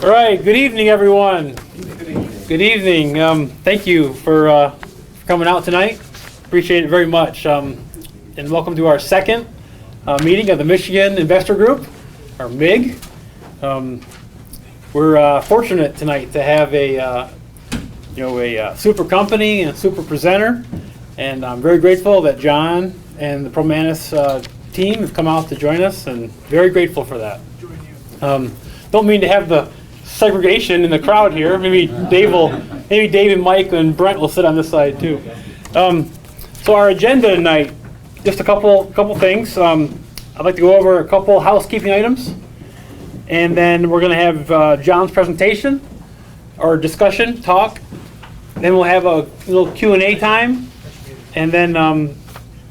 All right, good evening, everyone. Good evening. Thank you for coming out tonight. Appreciate it very much. And welcome to our second meeting of the Michigan Investor Group, or MIG. We're fortunate tonight to have a super company and a super presenter, and I'm very grateful that John and the Promanas team have come out to join us, and very grateful for that. Don't mean to have the segregation in the crowd here. Maybe Dave and Mike and Brent will sit on this side too. So our agenda tonight, just a couple things. I'd like to go over a couple housekeeping items, and then we're going to have John's presentation or discussion talk. Then we'll have a little Q&A time, and then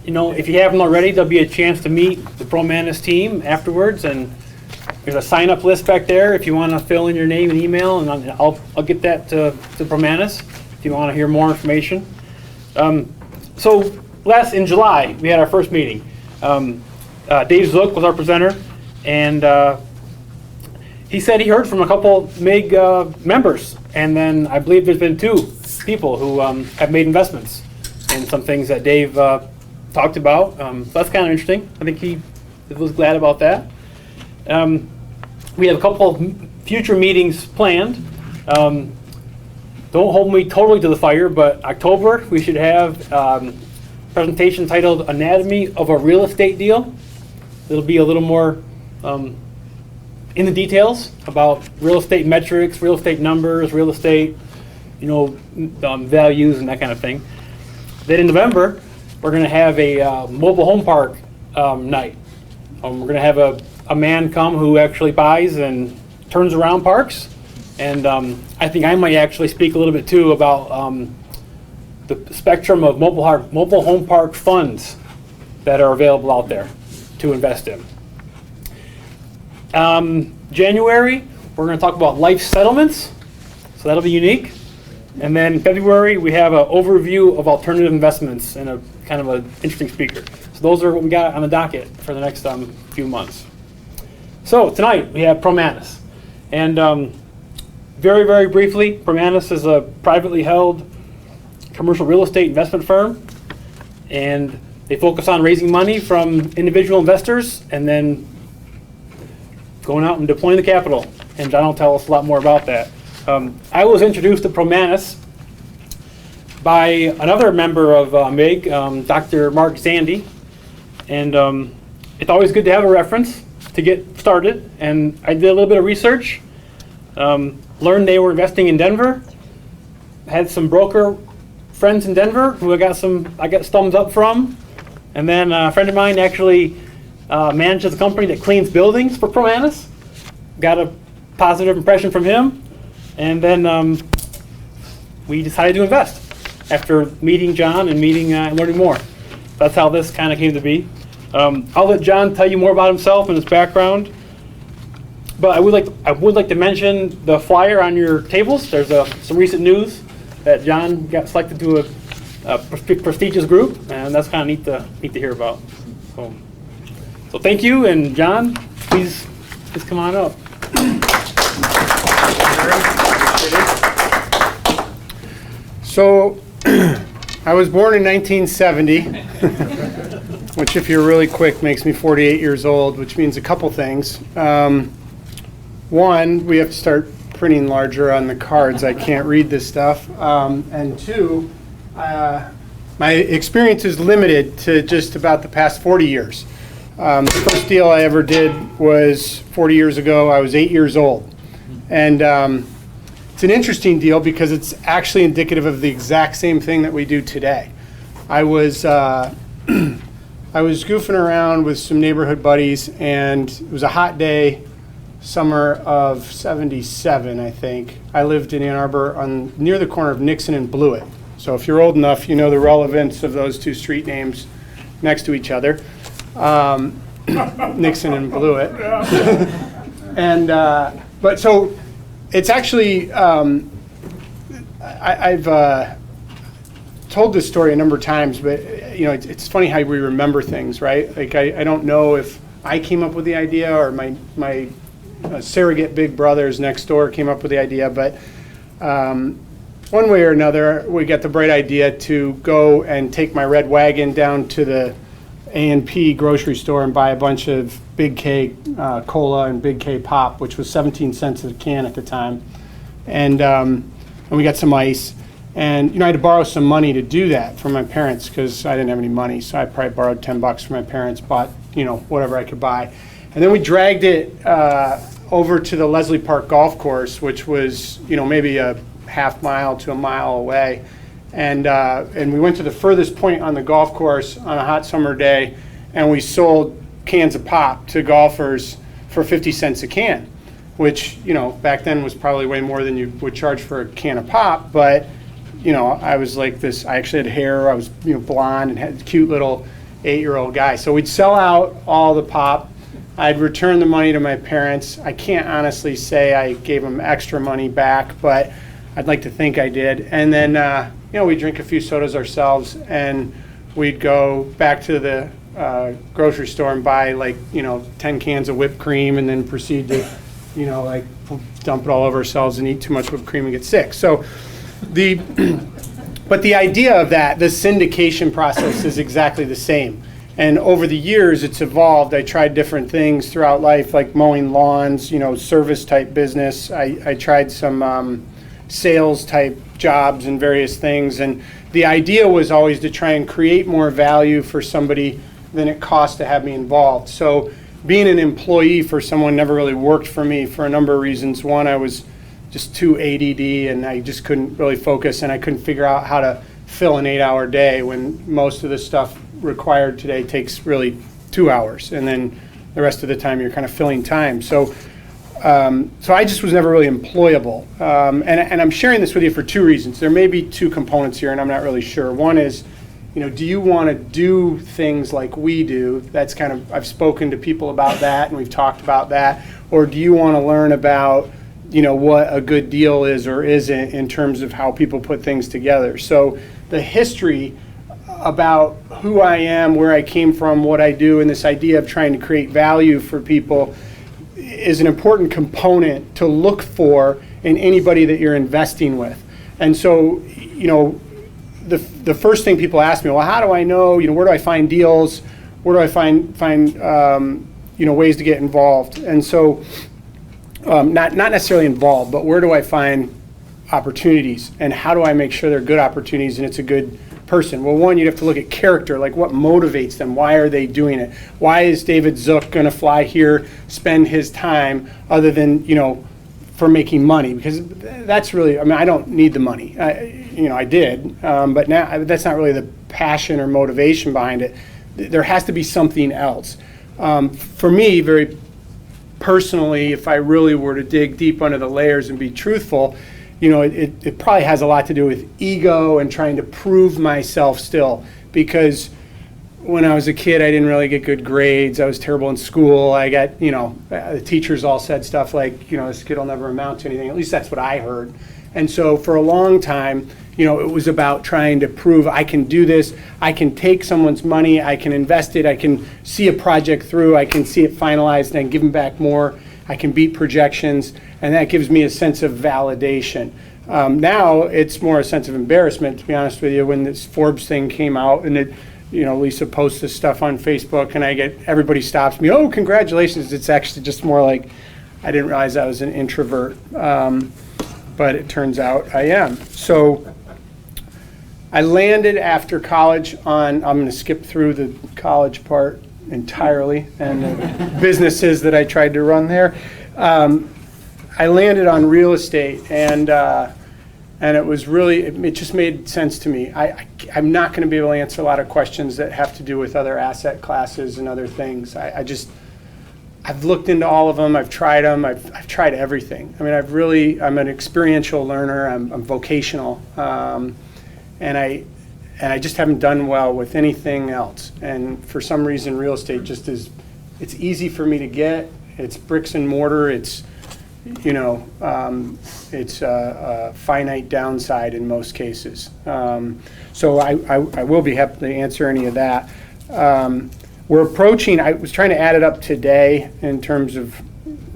if you haven't already, there'll be a chance to meet the Promanas team afterwards, and there's a sign-up list back there if you want to fill in your name and email, and I'll get that to Promanas if you want to hear more information. So in July, we had our first meeting. Dave Zook was our presenter, and he said he heard from a couple MIG members, and then I believe there's been two people who have made investments in some things that Dave talked about. So that's kind of interesting. I think he was glad about that. We have a couple future meetings planned. Don't hold me totally to the fire, but October we should have a presentation titled Anatomy of a Real Estate Deal. It'll be a little more in the details about real estate metrics, real estate numbers, real estate values and that kind of thing. Then in November, we're going to have a mobile home park night. We're going to have a man come who actually buys and turns around parks. And I think I might actually speak a little bit too about the spectrum of mobile home park funds that are available out there to invest in. January, we're going to talk about life settlements, so that'll be unique. And then February, we have an overview of alternative investments and a kind of an interesting speaker. So those are what we got on the docket for the next few months. So tonight we have Promanas, and very, very briefly, Promanas is a privately held commercial real estate investment firm, and they focus on raising money from individual investors and then going out and deploying the capital. And John will tell us a lot more about that. I was introduced to Promanas by another member of MIG, Dr. Mark Zandy, and it's always good to have a reference to get started. And I did a little bit of research, learned they were investing in Denver, had some broker friends in Denver who I got thumbs up from, and then a friend of mine actually manages a company that cleans buildings for Promanas. Got a positive impression from him, and then we decided to invest after meeting John and learning more. That's how this kind of came to be. I'll let John tell you more about himself and his background, but I would like to mention the flyer on your tables. There's some recent news that John got selected to a prestigious group, and that's kind of neat to hear about. So thank you, and John, please come on up. So I was born in 1970, which if you're really quick makes me 48 years old, which means a couple things. One, we have to start printing larger on the cards. I can't read this stuff. And two, my experience is limited to just about the past 40 years. The first deal I ever did was 40 years ago. I was 8 years old. And it's an interesting deal because it's actually indicative of the exact same thing that we do today. I was goofing around with some neighborhood buddies, and it was a hot day, summer of '77, I think. I lived in Ann Arbor near the corner of Nixon and Blewett. So if you're old enough, you know the relevance of those two street names next to each other. Nixon and Blewett. But so it's actually, I've told this story a number of times, but it's funny how we remember things, right? Like I don't know if I came up with the idea or my surrogate big brothers next door came up with the idea, but one way or another, we got the bright idea to go and take my red wagon down to the A&P grocery store and buy a bunch of Big K cola and Big K pop, which was 17 cents a can at the time. And we got some ice. And I had to borrow some money to do that from my parents because I didn't have any money. So I probably borrowed $10 from my parents, bought whatever I could buy. And then we dragged it over to the Leslie Park Golf Course, which was maybe a half mile to a mile away. And we went to the furthest point on the golf course on a hot summer day, and we sold cans of pop to golfers for 50 cents a can, which back then was probably way more than you would charge for a can of pop. But I was like this. I actually had hair. I was blonde and had a cute little 8-year-old guy. So we'd sell out all the pop. I'd return the money to my parents. I can't honestly say I gave them extra money back, but I'd like to think I did. And then we'd drink a few sodas ourselves, and we'd go back to the grocery store and buy 10 cans of whipped cream, and then proceed to dump it all over ourselves and eat too much whipped cream and get sick. So but the idea of that, the syndication process, is exactly the same. And over the years, it's evolved. I tried different things throughout life, like mowing lawns, service type business. I tried some sales type jobs and various things. And the idea was always to try and create more value for somebody than it cost to have me involved. So being an employee for someone never really worked for me for a number of reasons. One, I was just too ADD and I just couldn't really focus, and I couldn't figure out how to fill an 8-hour day when most of the stuff required today takes really 2 hours, and then the rest of the time you're kind of filling time. So I just was never really employable. And I'm sharing this with you for two reasons. There may be two components here, and I'm not really sure. One is, do you want to do things like we do? That's kind of, I've spoken to people about that, and we've talked about that. Or do you want to learn about, what a good deal is or isn't in terms of how people put things together? So the history about who I am, where I came from, what I do, and this idea of trying to create value for people is an important component to look for in anybody that you're investing with. And so, the first thing people ask me, well, how do I know, where do I find deals? Where do I find ways to get involved? And so, not necessarily involved, but where do I find opportunities, and how do I make sure they're good opportunities and it's a good person? Well, one, you'd have to look at character, like what motivates them, why are they doing it? Why is David Zook going to fly here, spend his time, other than for making money? Because that's really, I don't need the money. I did, but now that's not really the passion or motivation behind it. There has to be something else. For me, very personally, if I really were to dig deep under the layers and be truthful, it probably has a lot to do with ego and trying to prove myself still. Because when I was a kid, I didn't really get good grades. I was terrible in school. I got, the teachers all said stuff like, this kid will never amount to anything. At least that's what I heard. And so for a long time, it was about trying to prove I can do this. I can take someone's money. I can invest it. I can see a project through. I can see it finalized, and I can give them back more. I can beat projections, and that gives me a sense of validation. Now it's more a sense of embarrassment, to be honest with you. When this Forbes thing came out, and it, Lisa posts this stuff on Facebook, and everybody stops me. Oh, congratulations! It's actually just more like I didn't realize I was an introvert, but it turns out I am. So I landed after college on. I'm going to skip through the college part entirely and the businesses that I tried to run there. I landed on real estate, and it was really, it just made sense to me. I'm not going to be able to answer a lot of questions that have to do with other asset classes and other things. I've looked into all of them. I've tried them. I've tried everything. I'm an experiential learner. I'm vocational, and I just haven't done well with anything else. And for some reason, real estate just is, it's easy for me to get. It's bricks and mortar. It's, it's a finite downside in most cases. So I will be happy to answer any of that. We're approaching, I was trying to add it up today in terms of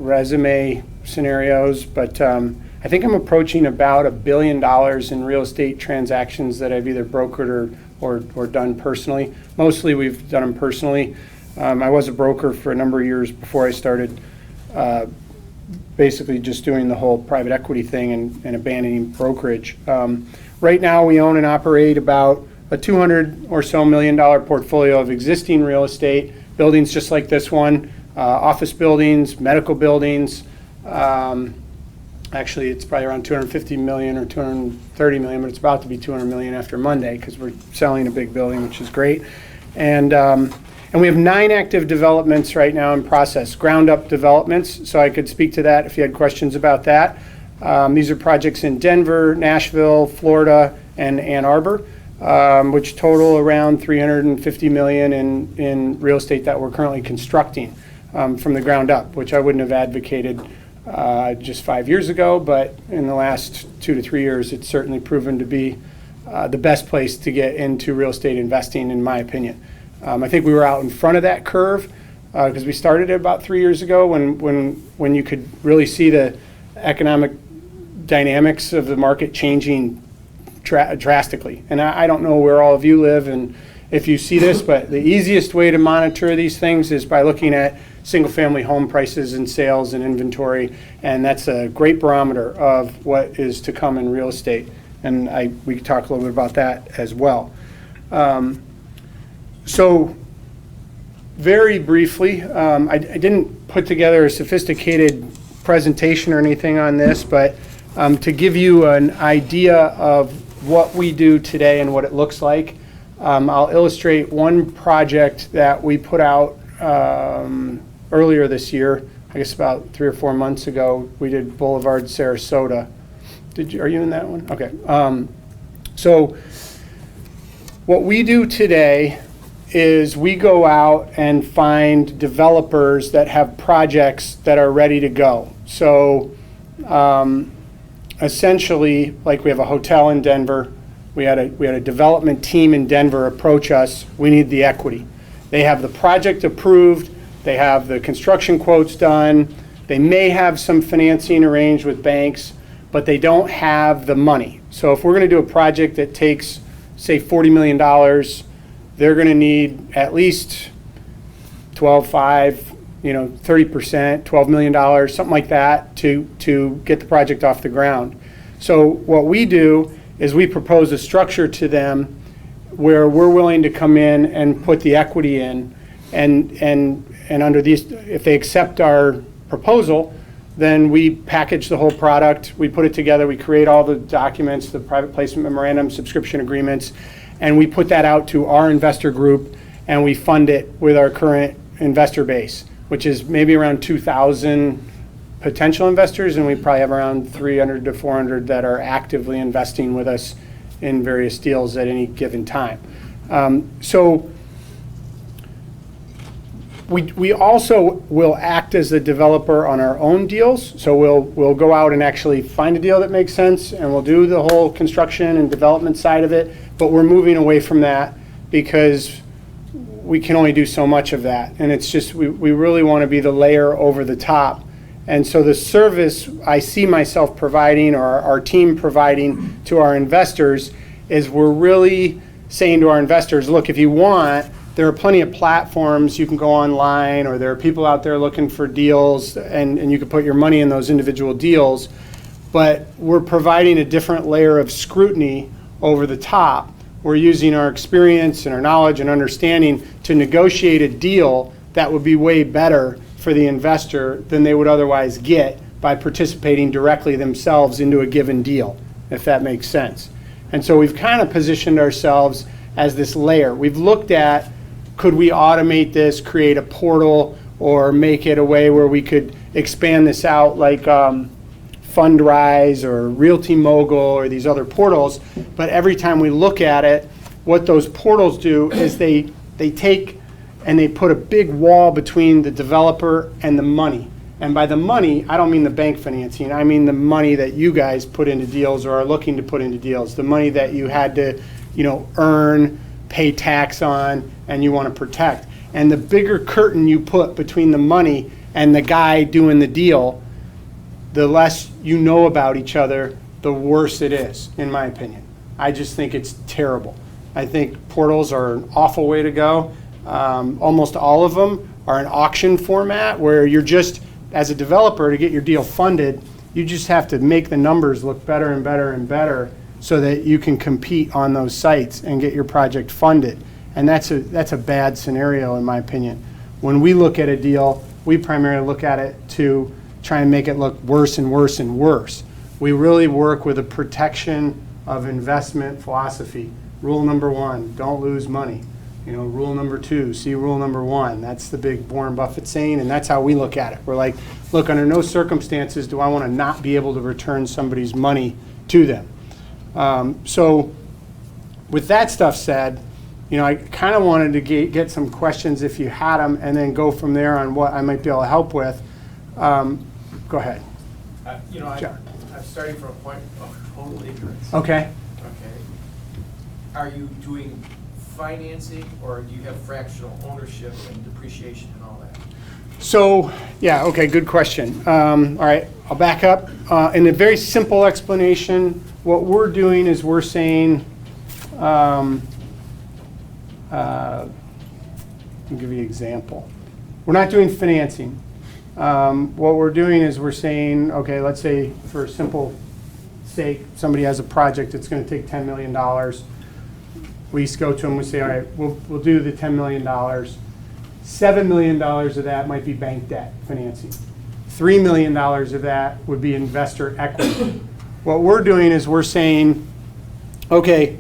resume scenarios, but I think I'm approaching about $1 billion in real estate transactions that I've either brokered or done personally. Mostly we've done them personally. I was a broker for a number of years before I started basically just doing the whole private equity thing and abandoning brokerage. Right now we own and operate about a $200 or so million portfolio of existing real estate, buildings just like this one, office buildings, medical buildings. Actually, it's probably around 250 million or 230 million, but it's about to be 200 million after Monday because we're selling a big building, which is great. And we have 9 active developments right now in process, ground up developments. So I could speak to that if you had questions about that. These are projects in Denver, Nashville, Florida, and Ann Arbor, which total around 350 million in real estate that we're currently constructing from the ground up, which I wouldn't have advocated just 5 years ago, but in the last 2 to 3 years, it's certainly proven to be the best place to get into real estate investing, in my opinion. I think we were out in front of that curve because we started it about 3 years ago when you could really see the economic dynamics of the market changing drastically. And I don't know where all of you live and if you see this, but the easiest way to monitor these things is by looking at single-family home prices and sales and inventory, and that's a great barometer of what is to come in real estate. And we could talk a little bit about that as well. So very briefly, I didn't put together a sophisticated presentation or anything on this, but to give you an idea of what we do today and what it looks like, I'll illustrate one project that we put out earlier this year. I guess about 3 or 4 months ago. We did Boulevard Sarasota. Are you in that one? Okay. So what we do today is we go out and find developers that have projects that are ready to go. So essentially, like we have a hotel in Denver. We had a development team in Denver approach us. We need the equity. They have the project approved. They have the construction quotes done. They may have some financing arranged with banks, but they don't have the money. So if we're going to do a project that takes, say, $40 million, they're going to need at least 12.5, 30%, $12 million, something like that to get the project off the ground. So what we do is we propose a structure to them where we're willing to come in and put the equity in, and under these, if they accept our proposal, then we package the whole product, we put it together, we create all the documents, the private placement memorandum, subscription agreements, and we put that out to our investor group, and we fund it with our current investor base, which is maybe around 2,000 potential investors, and we probably have around 300 to 400 that are actively investing with us in various deals at any given time. So we also will act as the developer on our own deals. So we'll go out and actually find a deal that makes sense, and we'll do the whole construction and development side of it, but we're moving away from that because we can only do so much of that. And it's just, we really want to be the layer over the top. And so the service I see myself providing, or our team providing to our investors, is we're really saying to our investors, look, if you want, there are plenty of platforms you can go online, or there are people out there looking for deals, and you can put your money in those individual deals. But we're providing a different layer of scrutiny over the top. We're using our experience and our knowledge and understanding to negotiate a deal that would be way better for the investor than they would otherwise get by participating directly themselves into a given deal, if that makes sense. And so we've kind of positioned ourselves as this layer. We've looked at, could we automate this, create a portal, or make it a way where we could expand this out like Fundrise or Realty Mogul or these other portals. But every time we look at it, what those portals do is they take and they put a big wall between the developer and the money. And by the money, I don't mean the bank financing. I mean the money that you guys put into deals or are looking to put into deals. The money that you had to, earn, pay tax on, and you want to protect. And the bigger curtain you put between the money and the guy doing the deal, the less you know about each other, the worse it is, in my opinion. I just think it's terrible. I think portals are an awful way to go. Almost all of them are an auction format where you're just, as a developer, to get your deal funded, you just have to make the numbers look better and better and better so that you can compete on those sites and get your project funded. And that's a bad scenario, in my opinion. When we look at a deal, we primarily look at it to try and make it look worse and worse and worse. We really work with a protection of investment philosophy. Rule number 1, don't lose money. Rule number 2, see rule number 1. That's the big Warren Buffett saying, and that's how we look at it. We're like, look, under no circumstances do I want to not be able to return somebody's money to them. So with that stuff said, I kind of wanted to get some questions if you had them, and then go from there on what I might be able to help with. Go ahead. I'm starting from a point of total ignorance. Okay. Are you doing financing, or do you have fractional ownership and depreciation and all that? So, yeah, okay, good question. All right, I'll back up. In a very simple explanation, what we're doing is we're saying, I'll give you an example. We're not doing financing. What we're doing is we're saying, okay, let's say for simple sake, somebody has a project that's going to take $10 million. We go to them, we say, all right, we'll do the $10 million. $7 million of that might be bank debt financing. $3 million of that would be investor equity. What we're doing is we're saying, okay,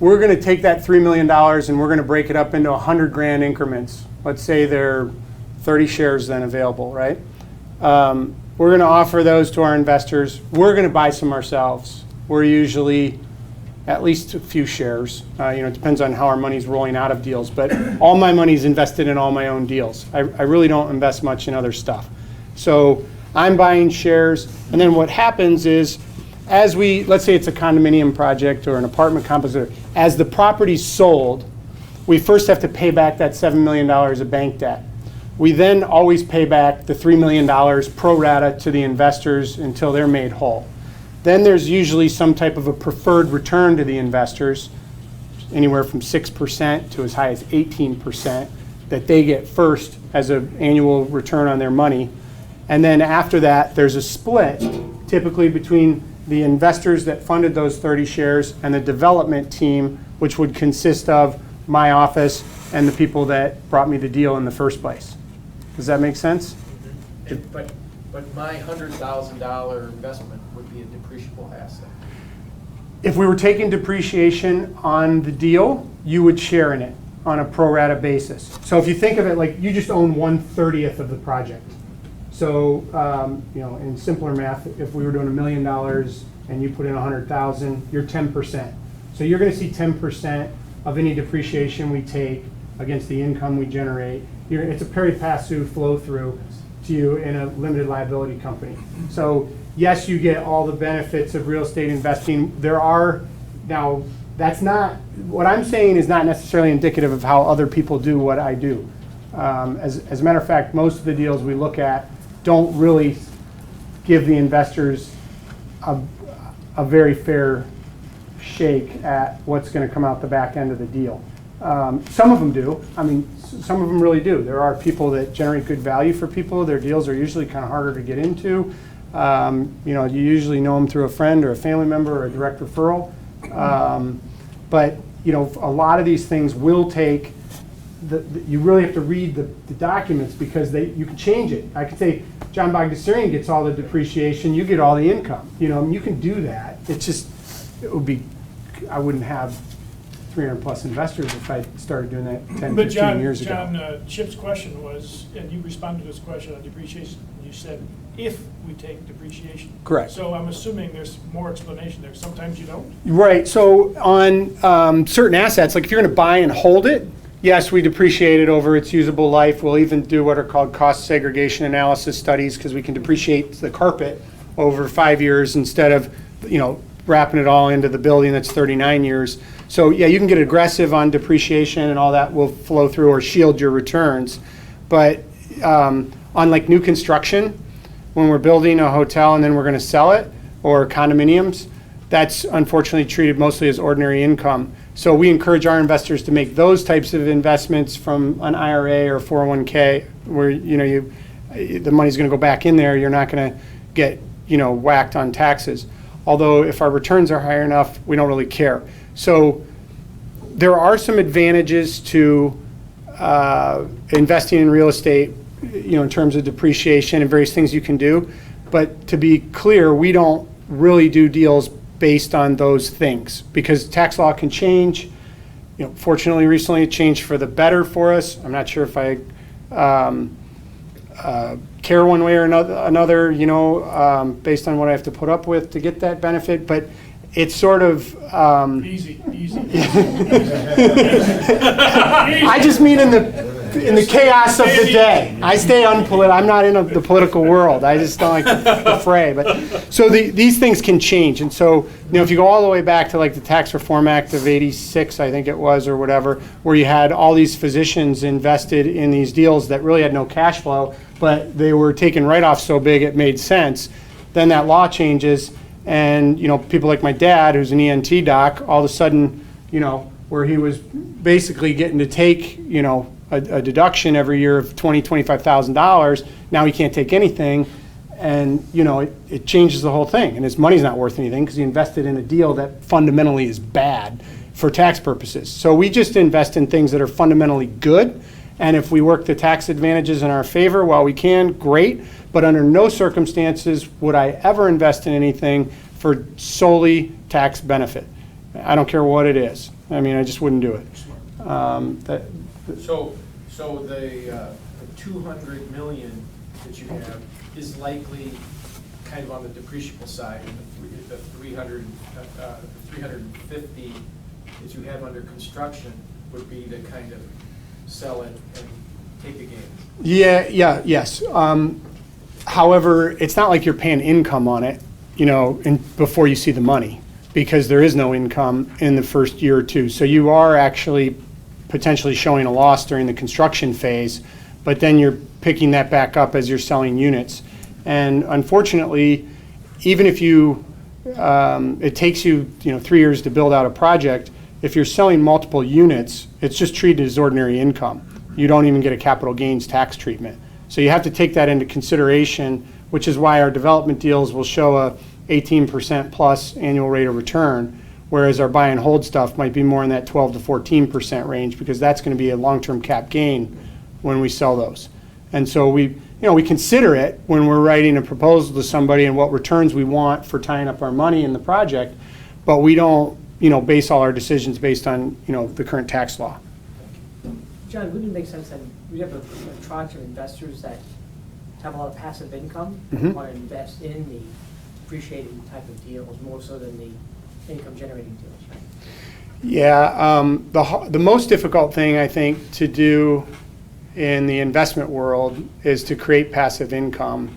we're going to take that $3 million and we're going to break it up into 100 grand increments. Let's say there are 30 shares then available, right? We're going to offer those to our investors. We're going to buy some ourselves. We're usually at least a few shares. It depends on how our money's rolling out of deals, but all my money's invested in all my own deals. I really don't invest much in other stuff. So I'm buying shares, and then what happens is, let's say it's a condominium project or an apartment complex, as the property's sold, we first have to pay back that $7 million of bank debt. We then always pay back the $3 million pro rata to the investors until they're made whole. Then there's usually some type of a preferred return to the investors, anywhere from 6% to as high as 18%, that they get first as an annual return on their money. And then after that, there's a split, typically between the investors that funded those 30 shares and the development team, which would consist of my office and the people that brought me the deal in the first place. Does that make sense? But my $100,000 investment would be a depreciable asset. If we were taking depreciation on the deal, you would share in it on a pro rata basis. So if you think of it like you just own 1/30th of the project. So in simpler math, if we were doing $1 million and you put in 100,000, you're 10%. So you're going to see 10% of any depreciation we take against the income we generate. It's a pari passu flow through to you in a limited liability company. So yes, you get all the benefits of real estate investing. Now that's not, what I'm saying is not necessarily indicative of how other people do what I do. As a matter of fact, most of the deals we look at don't really give the investors a very fair shake at what's going to come out the back end of the deal. Some of them do. I mean, some of them really do. There are people that generate good value for people. Their deals are usually kind of harder to get into. You usually know them through a friend or a family member or a direct referral. But a lot of these things will take. You really have to read the documents because you can change it. I could say John Bogdasarian gets all the depreciation, you get all the income. You can do that. I wouldn't have 300 plus investors if I started doing that 10, 15 years ago. John, Chip's question was, and you responded to this question on depreciation, you said, if we take depreciation. Correct. So I'm assuming there's more explanation there. Sometimes you don't? Right, so on certain assets, like if you're gonna buy and hold it, yes, we depreciate it over its usable life. We'll even do what are called cost segregation analysis studies because we can depreciate the carpet over 5 years instead of, wrapping it all into the building that's 39 years. So yeah, you can get aggressive on depreciation and all that will flow through or shield your returns. But On like new construction, when we're building a hotel and then we're going to sell it, or condominiums, that's unfortunately treated mostly as ordinary income. So we encourage our investors to make those types of investments from an IRA or 401k, where the money's going to go back in there. You're not going to get whacked on taxes. Although if our returns are high enough, we don't really care. So there are some advantages to investing in real estate, in terms of depreciation and various things you can do. But to be clear, we don't really do deals based on those things, because tax law can change. Fortunately, recently it changed for the better for us. I'm not sure if I care one way or another, based on what I have to put up with to get that benefit. But it's sort of Easy. I just mean in the chaos of the day. I stay unpolitical. I'm not in the political world. I just don't like the fray. But so these things can change. And so, if you go all the way back to like the Tax Reform Act of '86, I think it was, or whatever, where you had all these physicians invested in these deals that really had no cash flow, but they were taking write-offs so big it made sense. Then that law changes, and people like my dad, who's an ENT doc, all of a sudden, where he was basically getting to take, a deduction every year of $20,000-$25,000. Now he can't take anything, and it changes the whole thing. And his money's not worth anything because he invested in a deal that fundamentally is bad for tax purposes. So we just invest in things that are fundamentally good, and if we work the tax advantages in our favor while we can, great. But under no circumstances would I ever invest in anything for solely tax benefit. I don't care what it is. I mean, I just wouldn't do it. So the 200 million that you have is likely kind of on the depreciable side, and the 350 that you have under construction would be to kind of sell it and take the gain. Yes. However, it's not like you're paying income on it, before you see the money, because there is no income in the first year or two. So you are actually potentially showing a loss during the construction phase, but then you're picking that back up as you're selling units. And unfortunately, even if it takes you 3 years to build out a project, if you're selling multiple units, it's just treated as ordinary income. You don't even get a capital gains tax treatment. So you have to take that into consideration, which is why our development deals will show a 18% plus annual rate of return, whereas our buy and hold stuff might be more in that 12 to 14% range, because that's going to be a long-term cap gain when we sell those. And so we consider it when we're writing a proposal to somebody and what returns we want for tying up our money in the project, but we don't, base all our decisions based on, the current tax law. John, wouldn't it make sense that we have a tranche of investors that have a lot of passive income, Mhm. want to invest in the appreciating type of deals more so than the income generating deals, right? Yeah, the most difficult thing I think to do in the investment world is to create passive income.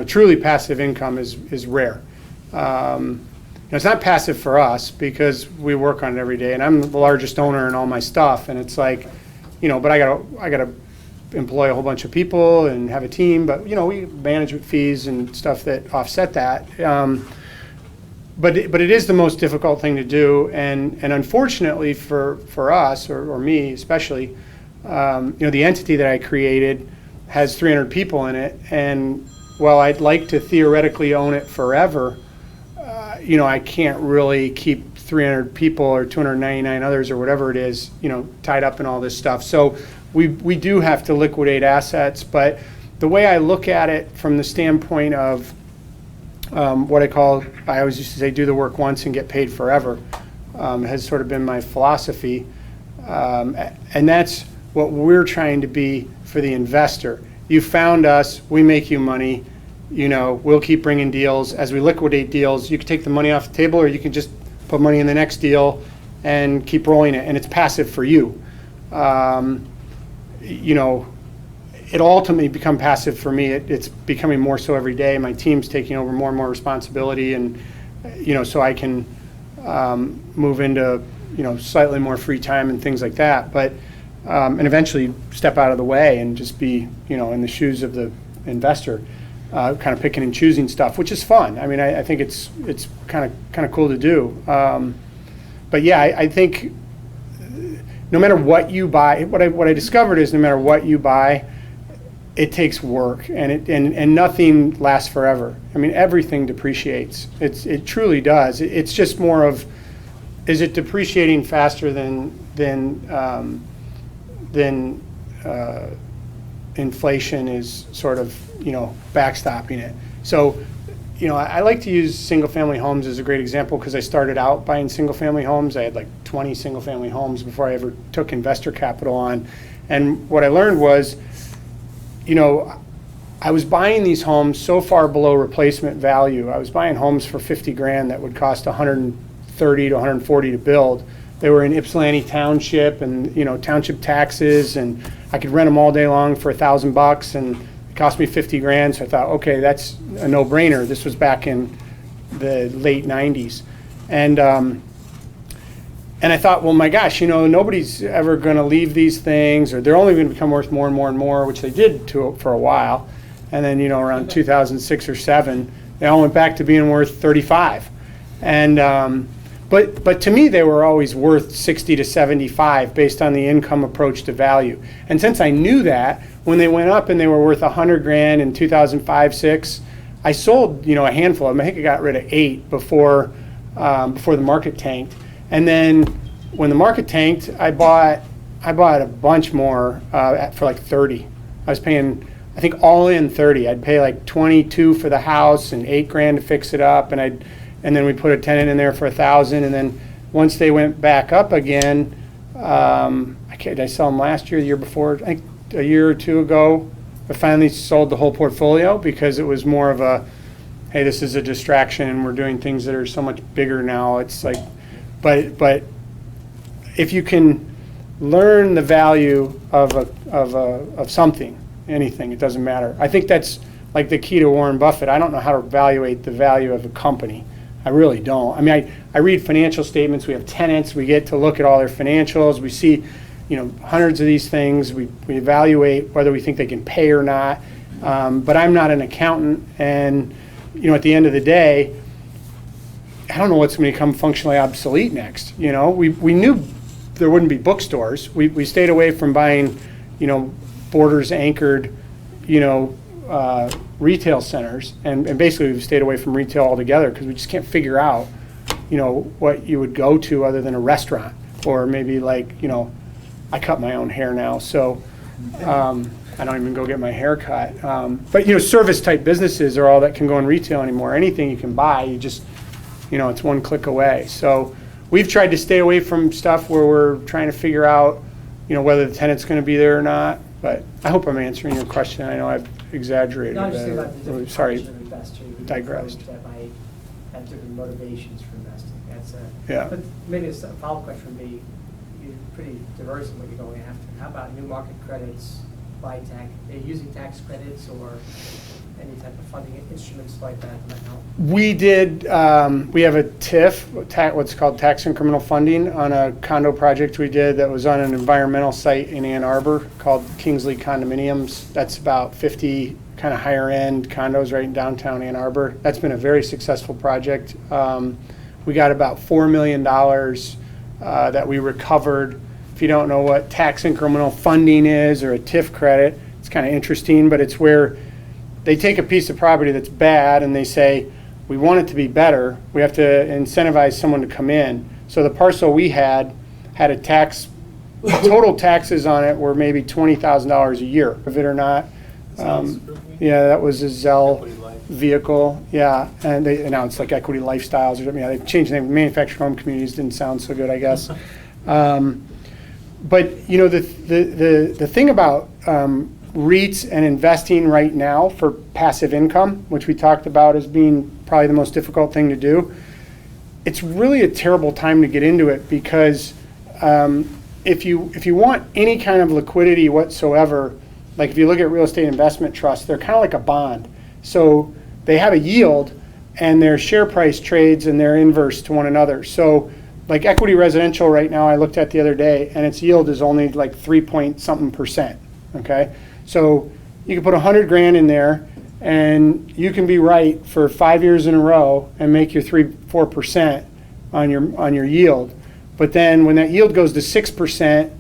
Truly passive income is rare. It's not passive for us because we work on it every day, and I'm the largest owner in all my stuff, and it's like, but I gotta employ a whole bunch of people and have a team, but we management fees and stuff that offset that. But it is the most difficult thing to do, and unfortunately for us, or me especially, the entity that I created has 300 people in it, and while I'd like to theoretically own it forever, I can't really keep 300 people or 299 others or whatever it is, tied up in all this stuff. So we do have to liquidate assets, but the way I look at it from the standpoint of what I always used to say, do the work once and get paid forever, has sort of been my philosophy. And that's what we're trying to be for the investor. You found us, we make you money, we'll keep bringing deals. As we liquidate deals, you can take the money off the table, or you can just put money in the next deal and keep rolling it, and it's passive for you. It'll ultimately become passive for me. It's becoming more so every day. My team's taking over more and more responsibility, and so I can move into slightly more free time and things like that. But and eventually step out of the way and just be in the shoes of the investor, kind of picking and choosing stuff, which is fun. I mean, I think it's kind of cool to do. But yeah, I think no matter what you buy, what I discovered is no matter what you buy, it takes work, and nothing lasts forever. I mean, everything depreciates. It truly does. It's just more of, is it depreciating faster than inflation is sort of, backstopping it. So, I like to use single-family homes as a great example because I started out buying single-family homes. I had like 20 single-family homes before I ever took investor capital on. And what I learned was, I was buying these homes so far below replacement value. I was buying homes for 50 grand that would cost 130 to 140 to build. They were in Ypsilanti Township, and township taxes, and I could rent them all day long for $1,000, and it cost me 50 grand. So I thought, okay, that's a no-brainer. This was back in the late 90s, and I thought, well, my gosh, nobody's ever going to leave these things, or they're only going to become worth more and more and more, which they did for a while. And then, around 2006 or 7, they all went back to being worth 35. And but to me, they were always worth 60 to 75 based on the income approach to value. And since I knew that, when they went up and they were worth 100 grand in 2005, 6, I sold, a handful of them. I think I got rid of 8 before the market tanked. And then when the market tanked, I bought a bunch more for like 30. I was paying, I think, all in 30. I'd pay like 22 for the house and 8 grand to fix it up, and then we put a tenant in there for 1,000. And then once they went back up again, did I sell them last year, the year before? I think a year or two ago, I finally sold the whole portfolio because it was more of a, hey, this is a distraction, and we're doing things that are so much bigger now. It's like, but if you can learn the value of something, anything, it doesn't matter. I think that's like the key to Warren Buffett. I don't know how to evaluate the value of a company. I really don't. I mean, I read financial statements. We have tenants. We get to look at all their financials. We see, hundreds of these things. We evaluate whether we think they can pay or not. But I'm not an accountant, and at the end of the day, I don't know what's going to become functionally obsolete next. We knew there wouldn't be bookstores. We stayed away from buying, Borders anchored, retail centers, and basically we've stayed away from retail altogether because we just can't figure out, what you would go to other than a restaurant, or maybe like, I cut my own hair now, so I don't even go get my hair cut. But service type businesses are all that can go in retail anymore. Anything you can buy, you just, it's one click away. So we've tried to stay away from stuff where we're trying to figure out, whether the tenant's going to be there or not. But I hope I'm answering your question. I know I've exaggerated No, I'm just a thinking bit. about the different Sorry, types of investor. digressed. That might have different motivations for investing. That's Yeah. But maybe it's a follow-up question would be, you're pretty diverse in what you're going after. How about new market credits, are you using tax credits or any type of funding instruments like that might help? We did, we have a TIF, what's called tax incremental funding, on a condo project we did that was on an environmental site in Ann Arbor called Kingsley Condominiums. That's about 50 kind of higher end condos right in downtown Ann Arbor. That's been a very successful project. We got about $4 million that we recovered. If you don't know what tax incremental funding is or a TIF credit, it's kind of interesting, but it's where they take a piece of property that's bad and they say, we want it to be better. We have to incentivize someone to come in. So the parcel we had a total taxes on it were maybe $20,000 a year, of it or not. Yeah, that was a Zell vehicle. Yeah, and they announced like Equity Lifestyles or something. Yeah, they changed the name. Manufactured Home Communities didn't sound so good, I guess. But the thing about REITs and investing right now for passive income, which we talked about as being probably the most difficult thing to do, it's really a terrible time to get into it because if you want any kind of liquidity whatsoever, like if you look at real estate investment trusts, they're kind of like a bond. So they have a yield and their share price trades and they're inverse to one another. So like Equity Residential right now, I looked at the other day, and its yield is only like 3 point something %. Okay, so you can put 100 grand in there, and you can be right for 5 years in a row and make your 3-4% on your yield. But then when that yield goes to 6%,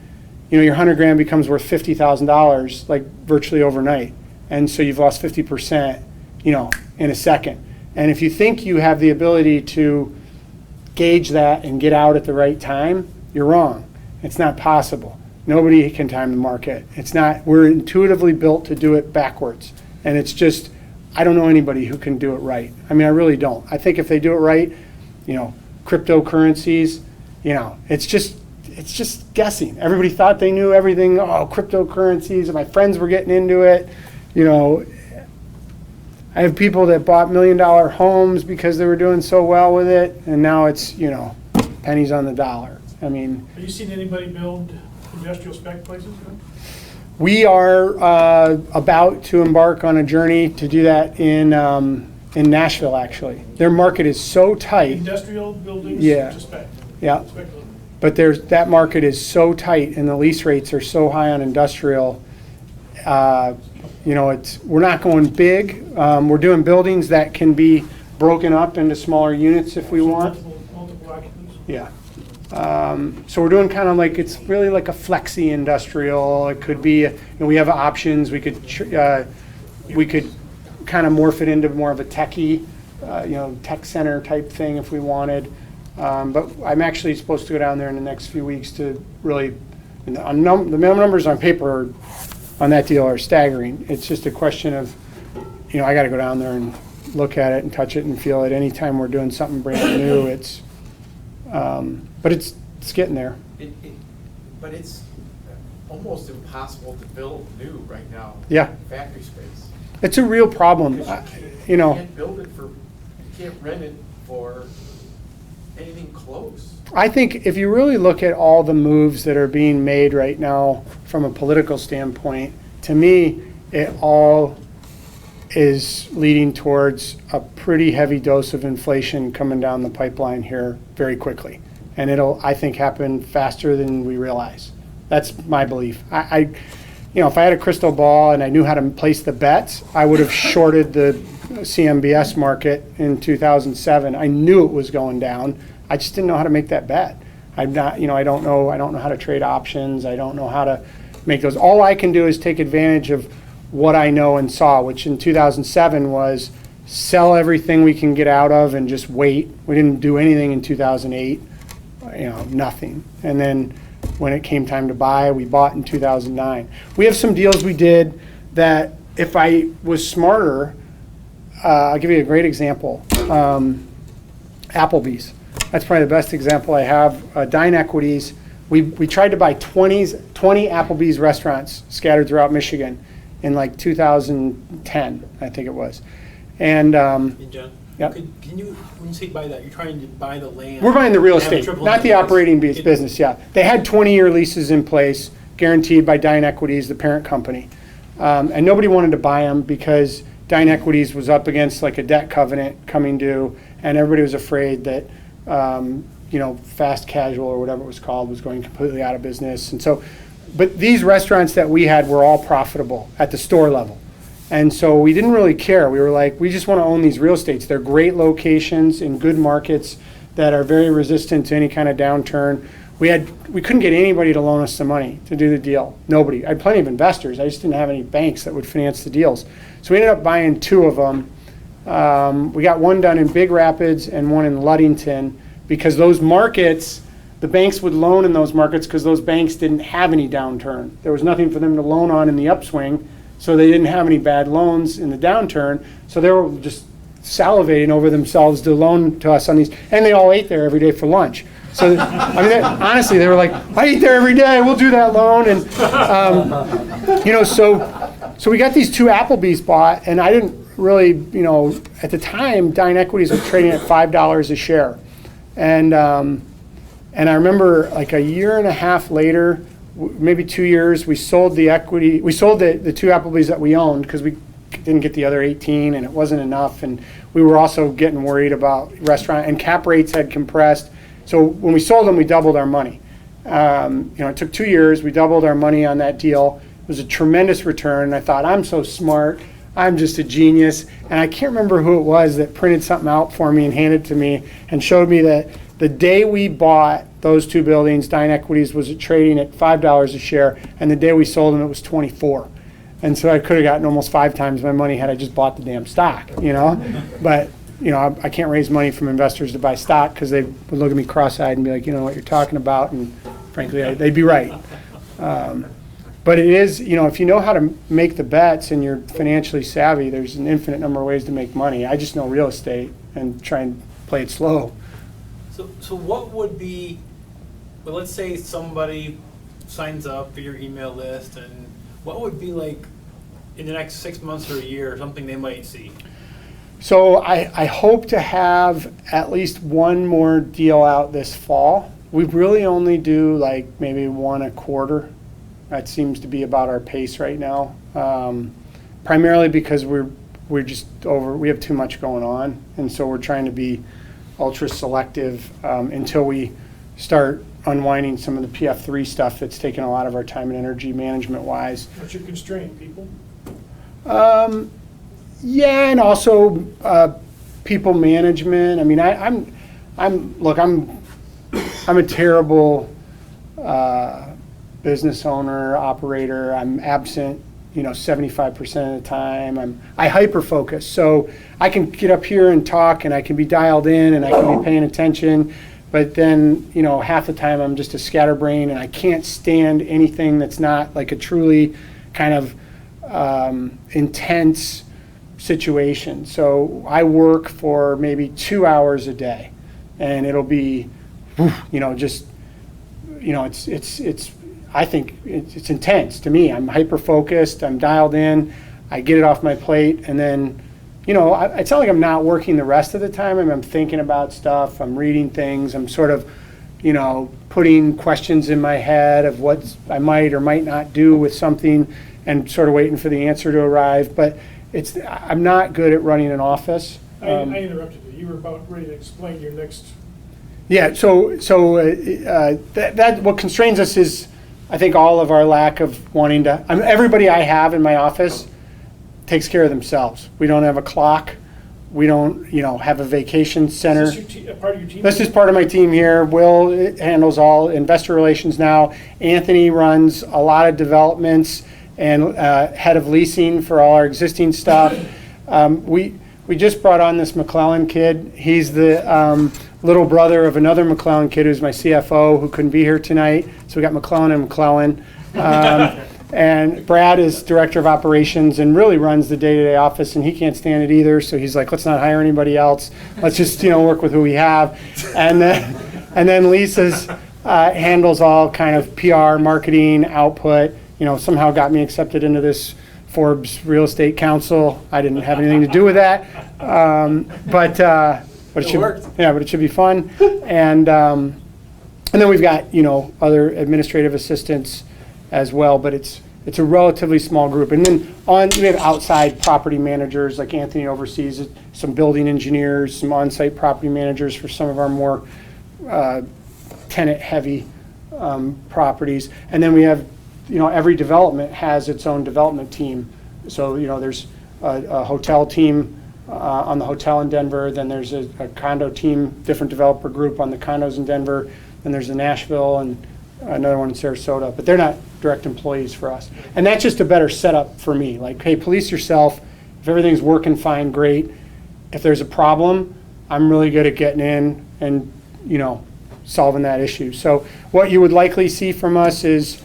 your 100 grand becomes worth $50,000 like virtually overnight, and so you've lost 50%, in a second. And if you think you have the ability to gauge that and get out at the right time, you're wrong. It's not possible. Nobody can time the market. It's not. We're intuitively built to do it backwards, and it's just, I don't know anybody who can do it right. I mean, I really don't. I think if they do it right, cryptocurrencies, it's just guessing. Everybody thought they knew everything. Oh, cryptocurrencies, and my friends were getting into it. I have people that bought $1 million homes because they were doing so well with it, and now it's, pennies on the dollar. I mean, Have you seen anybody build industrial spec places? we are about to embark on a journey to do that in Nashville, actually. Their market is so tight. Industrial buildings Yeah. to spec? Yeah. Spec building. But that market is so tight, and the lease rates are so high on industrial. We're not going big. We're doing buildings that can be broken up into smaller units if we want. Multiple occupants? Yeah. So we're doing kind of like, it's really like a flexi industrial. It could be, we have options. We could kind of morph it into more of a techie, tech center type thing if we wanted. But I'm actually supposed to go down there in the next few weeks to really, the numbers on paper on that deal are staggering. It's just a question of, I got to go down there and look at it and touch it and feel it. Anytime we're doing something brand new, but it's getting there. But it's almost impossible to build new right now. Yeah. Factory space. It's a real problem. You can't build it you can't rent it for anything close. I think if you really look at all the moves that are being made right now from a political standpoint, to me, it all is leading towards a pretty heavy dose of inflation coming down the pipeline here very quickly. And it'll, I think, happen faster than we realize. That's my belief. If I had a crystal ball and I knew how to place the bets, I would have shorted the CMBS market in 2007. I knew it was going down. I just didn't know how to make that bet. I don't know how to trade options. I don't know how to make those. All I can do is take advantage of what I know and saw, which in 2007 was sell everything we can get out of and just wait. We didn't do anything in 2008, nothing. And then when it came time to buy, we bought in 2009. We have some deals we did that if I was smarter, I'll give you a great example. Applebee's. That's probably the best example I have. Dine Equities. We tried to buy 20 Applebee's restaurants scattered throughout Michigan in like 2010, I think it was. And John, yep. Can you, when you say buy that, you're trying to buy the land? We're buying the real and have a estate, triple not net the lease. operating business, yeah. They had 20-year leases in place, guaranteed by Dine Equities, the parent company. And nobody wanted to buy them because Dine Equities was up against like a debt covenant coming due, and everybody was afraid that fast casual or whatever it was called was going completely out of business. And so, but these restaurants that we had were all profitable at the store level. And so we didn't really care. We were like, we just want to own these real estates. They're great locations in good markets that are very resistant to any kind of downturn. We couldn't get anybody to loan us the money to do the deal. Nobody. I had plenty of investors. I just didn't have any banks that would finance the deals. So we ended up buying 2 of them. We got one done in Big Rapids and one in Ludington, because those markets, the banks would loan in those markets because those banks didn't have any downturn. There was nothing for them to loan on in the upswing, so they didn't have any bad loans in the downturn. So they were just salivating over themselves to loan to us on these, and they all ate there every day for lunch. So honestly, they were like, I eat there every day, we'll do that loan. And so we got these 2 Applebee's bought, and I didn't really, at the time, Dine Equities was trading at $5 a share. And I remember like a year and a half later, maybe 2 years, we sold the equity. We sold the 2 Applebee's that we owned because we didn't get the other 18 and it wasn't enough. And we were also getting worried about restaurant, and cap rates had compressed. So when we sold them, we doubled our money. It took 2 years. We doubled our money on that deal. was a tremendous return. And I thought, I'm so smart. I'm just a genius. And I can't remember who it was that printed something out for me and handed it to me and showed me that the day we bought those two buildings, Dine Equities was trading at $5 a share, and the day we sold them, it was 24. And so I could have gotten almost 5 times my money had I just bought the damn stock, you know? But, you know, I can't raise money from investors to buy stock because they would look at me cross-eyed and be like, you know what you're talking about, and frankly, they'd be right. But it is, you know, if you know how to make the bets and you're financially savvy, there's an infinite number of ways to make money. I just know real estate and try and play it slow. So what would be, well, let's say somebody signs up for your email list, and what would be like in the next 6 months or a year, something they might see? So I hope to have at least one more deal out this fall. We really only do like maybe one a quarter. That seems to be about our pace right now. Primarily because we're just we have too much going on, and so we're trying to be ultra selective until we start unwinding some of the PF3 stuff that's taken a lot of our time and energy management wise. What's your constraint, people? Yeah, and also people management. I mean, I'm a terrible business owner, operator. I'm absent, you know, 75% of the time. I hyper focus, so I can get up here and talk, and I can be dialed in, and I can be paying attention. But then, you know, half the time I'm just a scatterbrain, and I can't stand anything that's not like a truly kind of intense situation. So I work for maybe 2 hours a day, and it'll be, you know, just, you know, it's. I think it's intense to me. I'm hyper focused. I'm dialed in. I get it off my plate, and then, you know, it's not like I'm not working the rest of the time. I mean, I'm thinking about stuff. I'm reading things. I'm sort of, you know, putting questions in my head of what I might or might not do with something, and sort of waiting for the answer to arrive. But I'm not good at running an office. I interrupted you. You were about ready to explain your next. Yeah. So that what constrains us is, I think, all of our lack of wanting to. Everybody I have in my office takes care of themselves. We don't have a clock. We don't, you know, have a vacation center. Is this a part of your team? This is part of my team here. Will handles all investor relations now. Anthony runs a lot of developments and head of leasing for all our existing stuff. We just brought on this McClellan kid. He's the little brother of another McClellan kid who's my CFO who couldn't be here tonight. So we got McClellan and McClellan. And Brad is director of operations and really runs the day-to-day office, and he can't stand it either. So he's like, let's not hire anybody else. Let's just, you know, work with who we have. And then Lisa's handles all kind of PR, marketing, output. You know, somehow got me accepted into this Forbes Real Estate Council. I didn't have anything to do with that. But it should, yeah, but it should be fun. And then we've got, you know, other administrative assistants as well, but it's a relatively small group. And then we have outside property managers, like Anthony oversees it, some building engineers, some on-site property managers for some of our more tenant-heavy properties. And then we have, you know, every development has its own development team. So, you know, there's a hotel team on the hotel in Denver, then there's a condo team, different developer group on the condos in Denver, then there's the Nashville and another one in Sarasota, but they're not direct employees for us. And that's just a better setup for me. Like, hey, police yourself. If everything's working fine, great. If there's a problem, I'm really good at getting in and, you know, solving that issue. So what you would likely see from us is,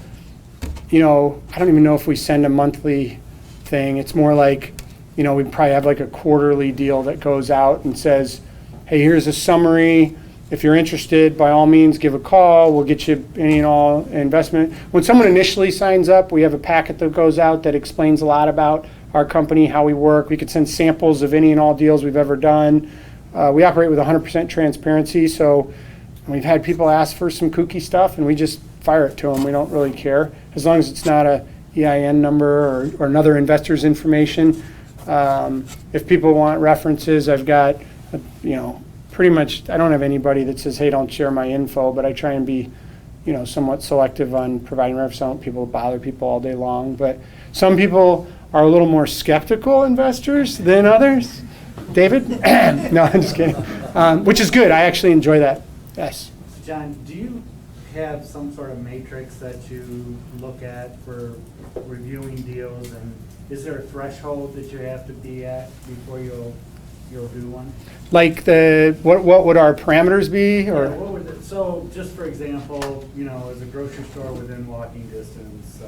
you know, I don't even know if we send a monthly thing. It's more like, you know, we probably have like a quarterly deal that goes out and says, hey, here's a summary. If you're interested, by all means, give a call. We'll get you any and all investment. When someone initially signs up, we have a packet that goes out that explains a lot about our company, how we work. We could send samples of any and all deals we've ever done. We operate with 100% transparency, so we've had people ask for some kooky stuff, and we just fire it to them. We don't really care, as long as it's not a EIN number or another investor's information. If people want references, I've got, you know, pretty much, I don't have anybody that says, hey, don't share my info, but I try and be, somewhat selective on providing reference. I don't want people to bother people all day long, but some people are a little more skeptical investors than others. David? No, I'm just kidding. Which is good. I actually enjoy that. Yes. John, do you have some sort of matrix that you look at for reviewing deals, and is there a threshold that you have to be at before you'll do one? Like what would our parameters be? Or Yeah, what would so just for example, as a grocery store within walking distance,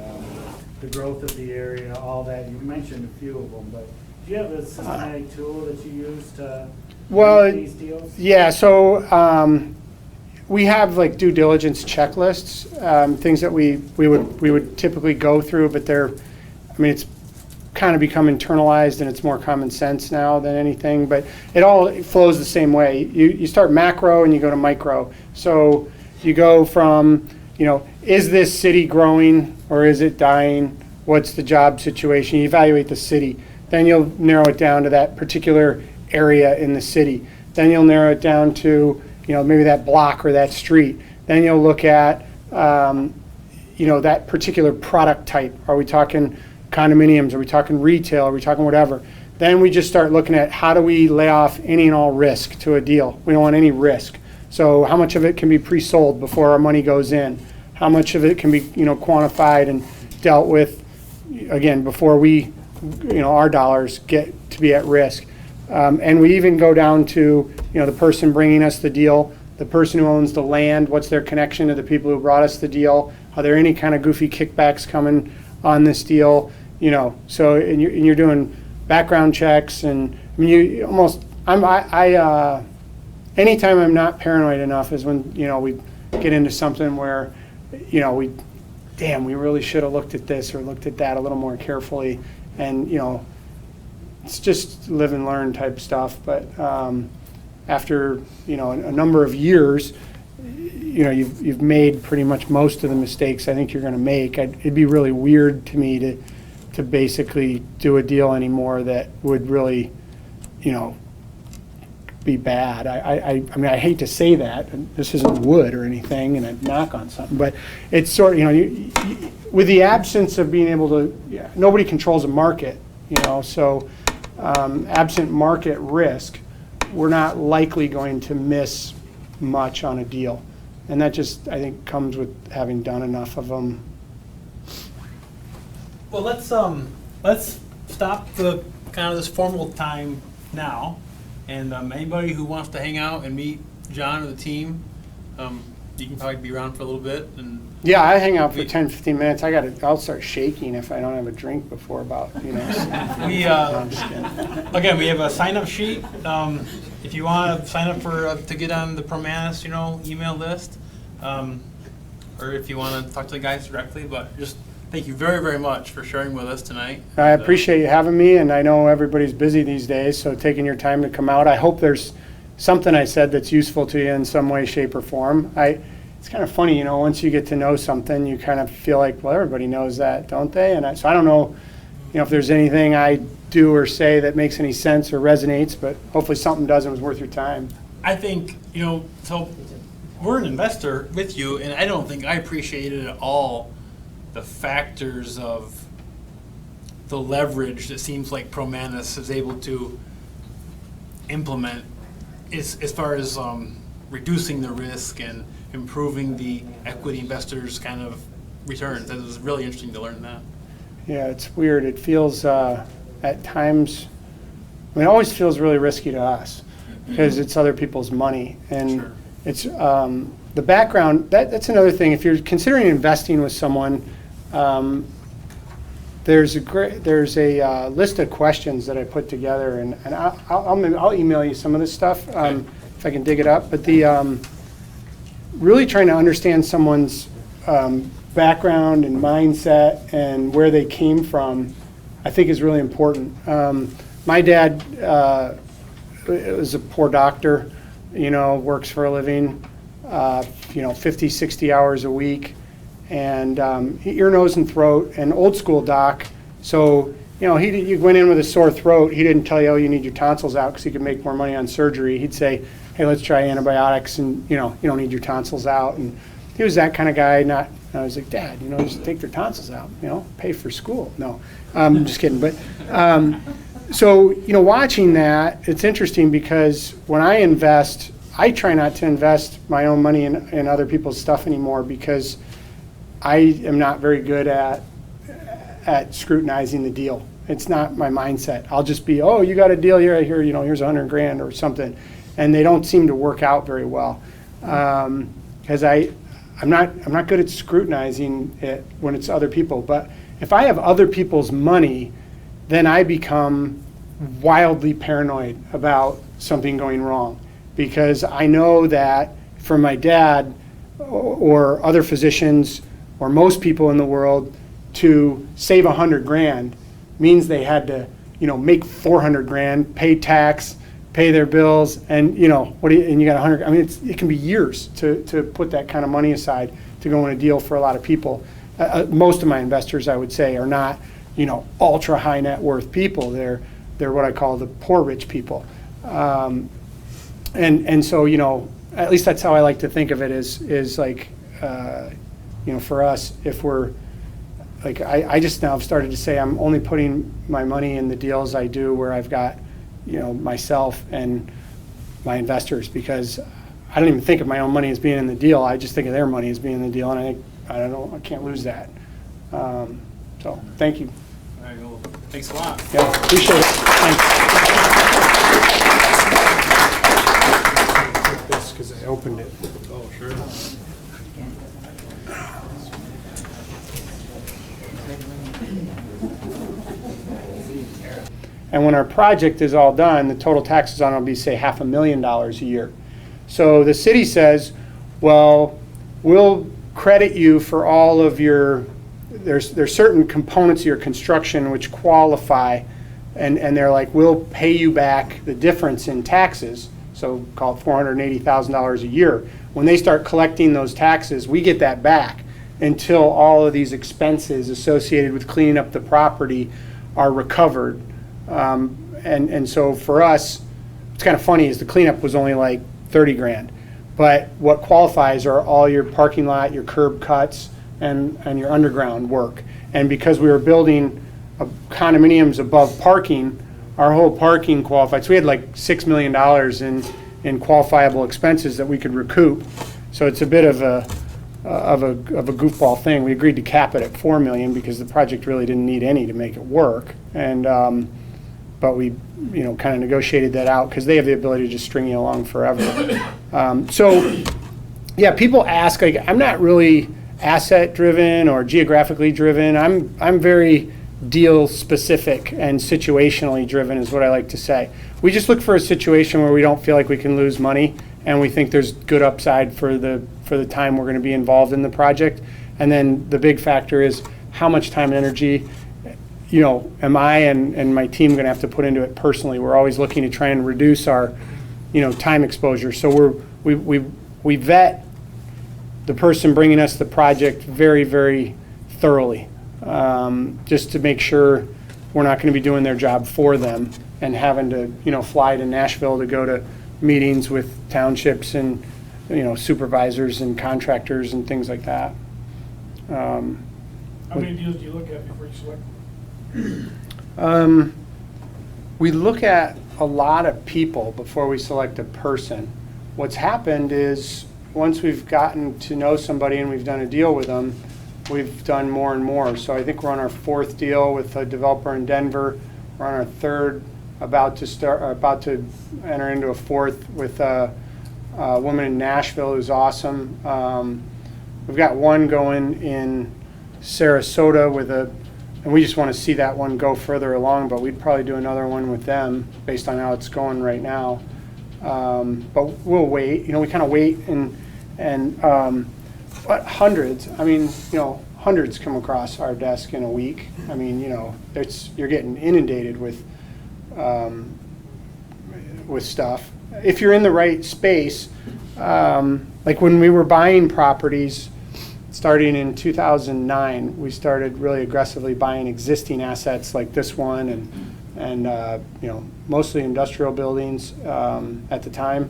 the growth of the area, all that, you mentioned a few of them, but do you have a systematic tool that you use to make these deals? Yeah, so we have like due diligence checklists, things that we would typically go through, but it's kind of become internalized and it's more common sense now than anything, but it all flows the same way. You start macro and you go to micro. So you go from, is this city growing or is it dying? What's the job situation? You evaluate the city. Then you'll narrow it down to that particular area in the city. Then you'll narrow it down to, maybe that block or that street. Then you'll look at, that particular product type. Are we talking condominiums? Are we talking retail? Are we talking whatever? Then we just start looking at how do we lay off any and all risk to a deal. We don't want any risk. So how much of it can be pre-sold before our money goes in? How much of it can be, quantified and dealt with, again, before we, our dollars get to be at risk. And we even go down to, the person bringing us the deal, the person who owns the land, what's their connection to the people who brought us the deal? Are there any kind of goofy kickbacks coming on this deal? So and you're doing background checks, and anytime I'm not paranoid enough is when, we get into something where, we really should have looked at this or looked at that a little more carefully. And, it's just live and learn type stuff. But after, a number of years, you've made pretty much most of the mistakes I think you're going to make. It'd be really weird to me to basically do a deal anymore that would really, be bad. I hate to say that. And this isn't wood or anything, and I'd knock on something, but it's sort of, with the absence of being able to, nobody controls a market, so absent market risk, we're not likely going to miss much on a deal. And that just, I think, comes with having done enough of them. Well, let's stop the kind of this formal time now, and anybody who wants to hang out and meet John or the team, you can probably be around for a little bit. And yeah, I hang out for 10, 15 minutes. I'll start shaking if I don't have a drink before about, We I'm just kidding. again, we have a sign-up sheet. If you want to sign up to get on the Promanas, email list, or if you want to talk to the guys directly. But just thank you very, very much for sharing with us tonight. I appreciate you having me, and I know everybody's busy these days, so taking your time to come out. I hope there's something I said that's useful to you in some way, shape, or form. It's kind of funny, once you get to know something, you kind of feel like, well, everybody knows that, don't they? And so I don't know, if there's anything I do or say that makes any sense or resonates, but hopefully something does and was worth your time. I think, so we're an investor with you, and I don't think I appreciated at all the factors of the leverage that seems like Promanas is able to implement as far as reducing the risk and improving the equity investors' kind of returns. It was really interesting to learn that. Yeah, it's weird. It feels at times, it always feels really risky to us because it's other people's money. And Sure. It's the background, that's another thing. If you're considering investing with someone, there's a list of questions that I put together, and I'll email you some of this stuff if I can dig it up. But the really trying to understand someone's background and mindset and where they came from, I think is really important. My dad was a poor doctor, works for a living, 50, 60 hours a week, and ear, nose, and throat, and old school doc. So, you went in with a sore throat. He didn't tell you, oh, you need your tonsils out because he could make more money on surgery. He'd say, hey, let's try antibiotics, and you don't need your tonsils out. And he was that kind of guy. Not, I was like, Dad, you know, just take their tonsils out, you know, pay for school. No, I'm just kidding. But so, you know, watching that, it's interesting because when I invest, I try not to invest my own money in other people's stuff anymore because I am not very good at scrutinizing the deal. It's not my mindset. I'll just be, oh, you got a deal here, you know, here's $100,000 or something. And they don't seem to work out very well. Because I'm not good at scrutinizing it when it's other people. But if I have other people's money, then I become wildly paranoid about something going wrong. Because I know that for my dad or other physicians or most people in the world to save $100,000 means they had to, you know, make $400,000, pay tax, pay their bills, and you know and you got 100. I mean, it can be years to put that kind of money aside to go in a deal for a lot of people. Most of my investors, I would say, are not, you know, ultra high net worth people. They're what I call the poor rich people. And so, you know, at least that's how I like to think of it, is like, you know, for us, if we're, like, I just now have started to say I'm only putting my money in the deals I do where I've got, you know, myself and my investors, because I don't even think of my own money as being in the deal. I just think of their money as being in the deal, and I don't know, I can't lose that. So, thank you. All right, well, thanks a lot. Yeah, appreciate it. Thanks. This because I opened it. Oh, sure. And when our project is all done, the total taxes on it will be, say, $500,000 a year. So the city says, well, we'll credit you for all of your, there's certain components of your construction which qualify, and they're like, we'll pay you back the difference in taxes, so call it $480,000 a year. When they start collecting those taxes, we get that back until all of these expenses associated with cleaning up the property are recovered. And so for us, it's kind of funny, is the cleanup was only like $30,000, but what qualifies are all your parking lot, your curb cuts, and your underground work. And because we were building condominiums above parking, our whole parking qualified. So we had like $6 million in qualifiable expenses that we could recoup. So it's a bit of a goofball thing. We agreed to cap it at $4 million because the project really didn't need any to make it work. And but we, you know, kind of negotiated that out because they have the ability to just string you along forever. So, yeah, people ask, like, I'm not really asset driven or geographically driven. I'm very deal specific and situationally driven, is what I like to say. We just look for a situation where we don't feel like we can lose money, and we think there's good upside for the time we're going to be involved in the project. And then the big factor is how much time and energy, you know, am I and my team going to have to put into it personally. We're always looking to try and reduce our, you know, time exposure. So we vet the person bringing us the project very, very thoroughly, just to make sure we're not going to be doing their job for them and having to, you know, fly to Nashville to go to meetings with townships and, you know, supervisors and contractors and things like that. How many deals do you look at before you select? We look at a lot of people before we select a person. What's happened is once we've gotten to know somebody and we've done a deal with them, we've done more and more. So I think we're on our 4th deal with a developer in Denver. We're on our 3rd, about to enter into a 4th with a woman in Nashville who's awesome. We've got one going in Sarasota with and we just want to see that one go further along, but we'd probably do another one with them based on how it's going right now. But we'll wait. You know, we kind of wait but hundreds. I mean, you know, hundreds come across our desk in a week. I mean, you know, you're getting inundated with stuff. If you're in the right space, like when we were buying properties, starting in 2009, we started really aggressively buying existing assets like this one and you know, mostly industrial buildings at the time,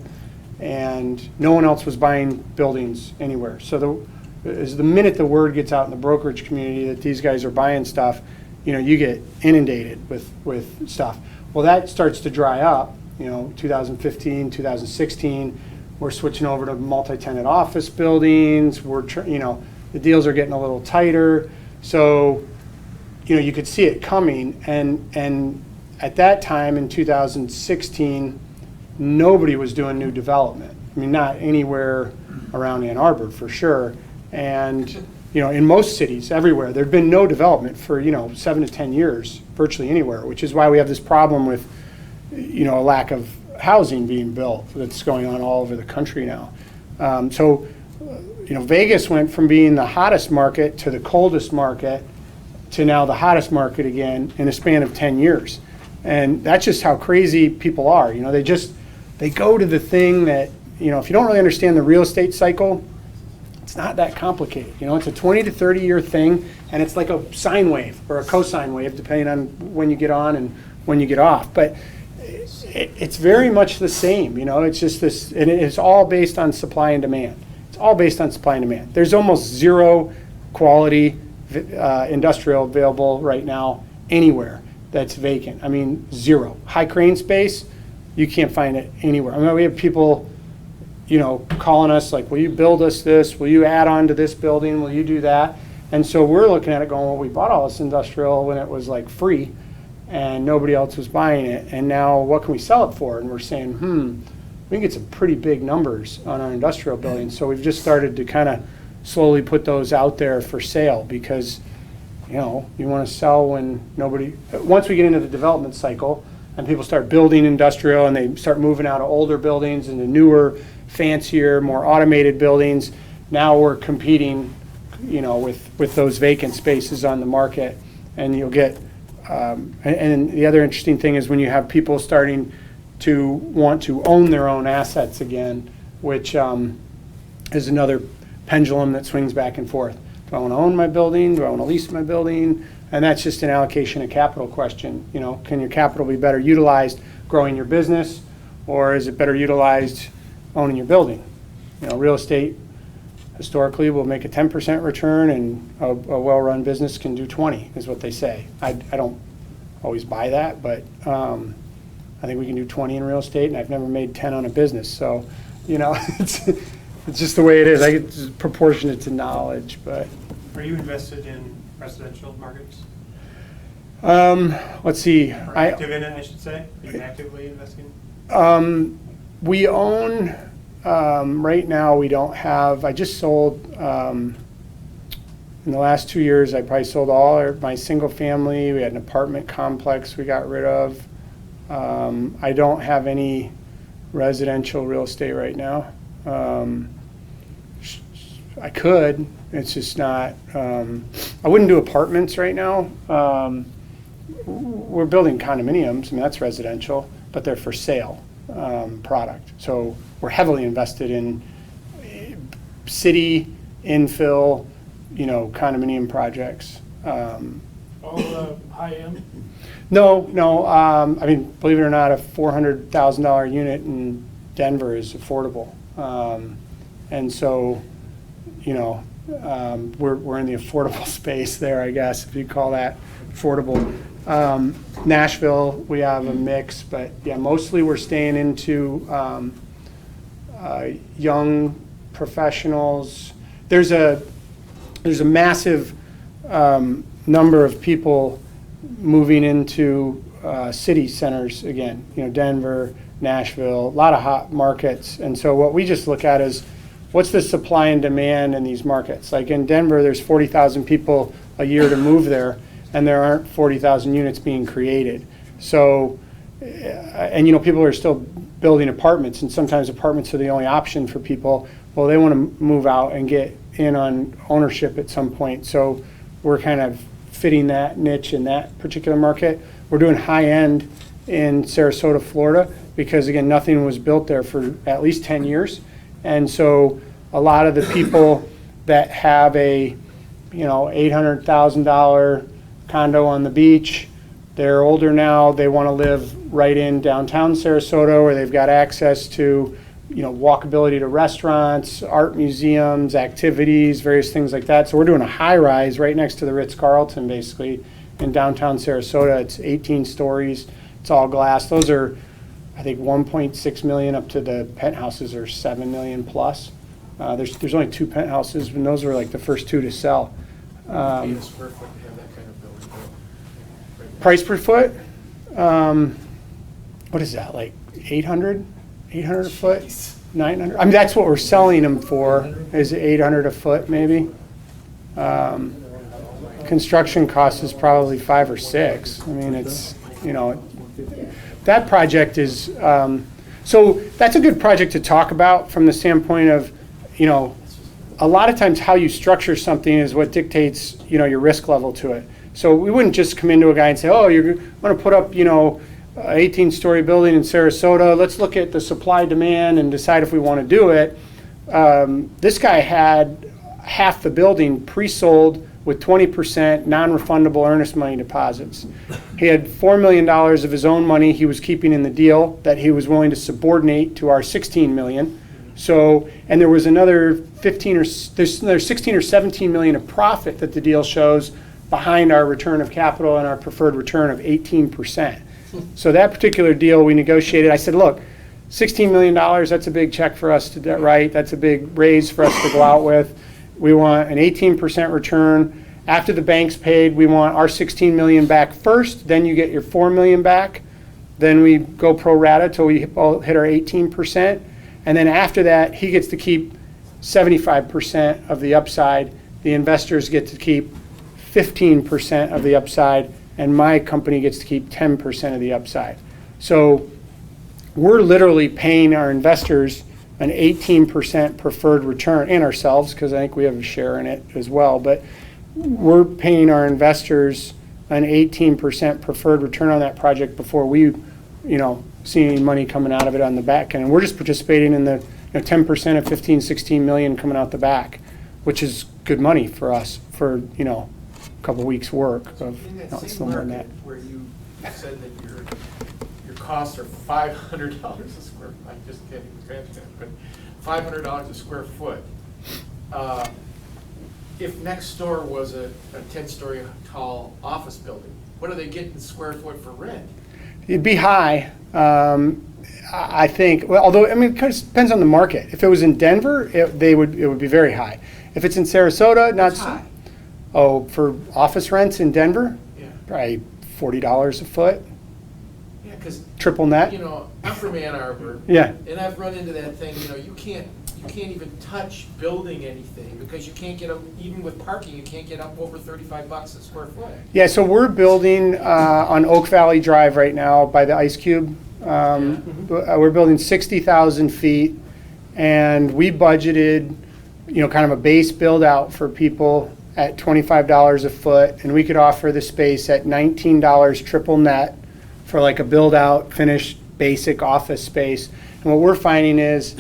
and no one else was buying buildings anywhere. So is the minute the word gets out in the brokerage community that these guys are buying stuff, you get inundated with stuff. Well, that starts to dry up, 2015, 2016, we're switching over to multi-tenant office buildings, the deals are getting a little tighter. So, you could see it coming, and at that time in 2016, nobody was doing new development. I mean, not anywhere around Ann Arbor for sure. And, in most cities, everywhere, there'd been no development for, 7 to 10 years, virtually anywhere, which is why we have this problem with, a lack of housing being built that's going on all over the country now. Vegas went from being the hottest market to the coldest market to now the hottest market again in a span of 10 years. And that's just how crazy people are. They go to the thing that, if you don't really understand the real estate cycle, it's not that complicated. It's a 20 to 30 year thing, and it's like a sine wave or a cosine wave, depending on when you get on and when you get off. But it's very much the same. It's just this, and it's all based on supply and demand. It's all based on supply and demand. There's almost zero quality industrial available right now anywhere that's vacant. I mean, zero. High crane space, you can't find it anywhere. I mean, we have people, calling us like, will you build us this? Will you add on to this building? Will you do that? And so we're looking at it going, well, we bought all this industrial when it was like free and nobody else was buying it. And now what can we sell it for? And we're saying, we can get some pretty big numbers on our industrial buildings. So we've just started to kind of slowly put those out there for sale because, you want to sell when once we get into the development cycle and people start building industrial and they start moving out of older buildings into newer, fancier, more automated buildings, now we're competing, with those vacant spaces on the market. And you'll get, and the other interesting thing is when you have people starting to want to own their own assets again, which is another pendulum that swings back and forth. Do I want to own my building? Do I want to lease my building? And that's just an allocation of capital question. Can your capital be better utilized growing your business, or is it better utilized owning your building? Real estate historically will make a 10% return, and a well-run business can do 20, is what they say. I don't always buy that, but I think we can do 20 in real estate, and I've never made 10 on a business. So, it's just the way it is. It's proportionate to knowledge, but. Are you invested in residential markets? Let's see. Or active in it, I should say? Are you actively investing? We own, right now we don't have, I just sold, in the last 2 years, I probably sold all my single family. We had an apartment complex we got rid of. I don't have any residential real estate right now. I could, it's just not, I wouldn't do apartments right now. We're building condominiums, that's residential, but they're for sale product. So we're heavily invested in city infill, condominium projects. All high end? No. Believe it or not, a $400,000 unit in Denver is affordable. And so, we're in the affordable space there, I guess, if you call that affordable. Nashville, we have a mix, but yeah, mostly we're staying into young professionals. There's a massive number of people moving into city centers again, Denver, Nashville, a lot of hot markets. And so what we just look at is what's the supply and demand in these markets. Like in Denver, there's 40,000 people a year to move there, and there aren't 40,000 units being created. So, and people are still building apartments, and sometimes apartments are the only option for people. Well, they want to move out and get in on ownership at some point. So we're kind of fitting that niche in that particular market. We're doing high end in Sarasota, Florida, because again, nothing was built there for at least 10 years. And so a lot of the people that have a, $800,000 condo on the beach, they're older now, they want to live right in downtown Sarasota, where they've got access to walkability to restaurants, art museums, activities, various things like that. So we're doing a high-rise right next to the Ritz-Carlton, basically, in downtown Sarasota. It's 18 stories. It's all glass. Those are, I think, 1.6 million up to the penthouses are 7 million plus. There's only 2 penthouses, and those were like the first 2 to sell. Pay a square foot to have that kind of building built right now. Price per foot, what is that, like 800 a foot? 900? I mean, that's what we're selling them for, is 800 a foot maybe. Construction cost is probably 5 or 6. I mean, it's, that project is, so that's a good project to talk about from the standpoint of, a lot of times how you structure something is what dictates, your risk level to it. So we wouldn't just come into a guy and say, oh, you're going to put up, an 18-story building in Sarasota. Let's look at the supply demand and decide if we want to do it. This guy had half the building pre-sold with 20% non-refundable earnest money deposits. He had $4 million of his own money he was keeping in the deal that he was willing to subordinate to our $16 million. So, and there was another there's another 16 or 17 million of profit that the deal shows behind our return of capital and our preferred return of 18%. So that particular deal we negotiated, I said, look, $16 million, that's a big check for us to write. That's a big raise for us to go out with. We want an 18% return. After the bank's paid, we want our 16 million back first, then you get your 4 million back. Then we go pro rata till we hit our 18%. And then after that, he gets to keep 75% of the upside. The investors get to keep 15% of the upside, and my company gets to keep 10% of the upside. So we're literally paying our investors an 18% preferred return, and ourselves, because I think we have a share in it as well, but we're paying our investors an 18% preferred return on that project before we, see any money coming out of it on the back end. And we're just participating in the 10% of 15, 16 million coming out the back, which is good money for us for, a couple weeks work of, In that it's same more than that. market where you said that your costs are $500 a square, I'm just kidding, but $500 a square foot. If next door was a 10-story tall office building, what are they getting square foot for rent? It'd be high, I think. Well, although, it depends on the market. If it was in Denver, it would be very high. If it's in Sarasota, not so. High. Oh, for office rents in Denver, Yeah. probably $40 a foot, Yeah, because, triple net. I'm from Ann Arbor. Yeah. And I've run into that thing, you can't even touch building anything because you can't get up, even with parking, you can't get up over $35 a square foot. Yeah, so we're building on Oak Valley Drive right now by the Ice Cube. We're building 60,000 feet, and we budgeted, kind of a base build out for people at $25 a foot, and we could offer the space at $19 triple net for like a build out, finished, basic office space. And what we're finding is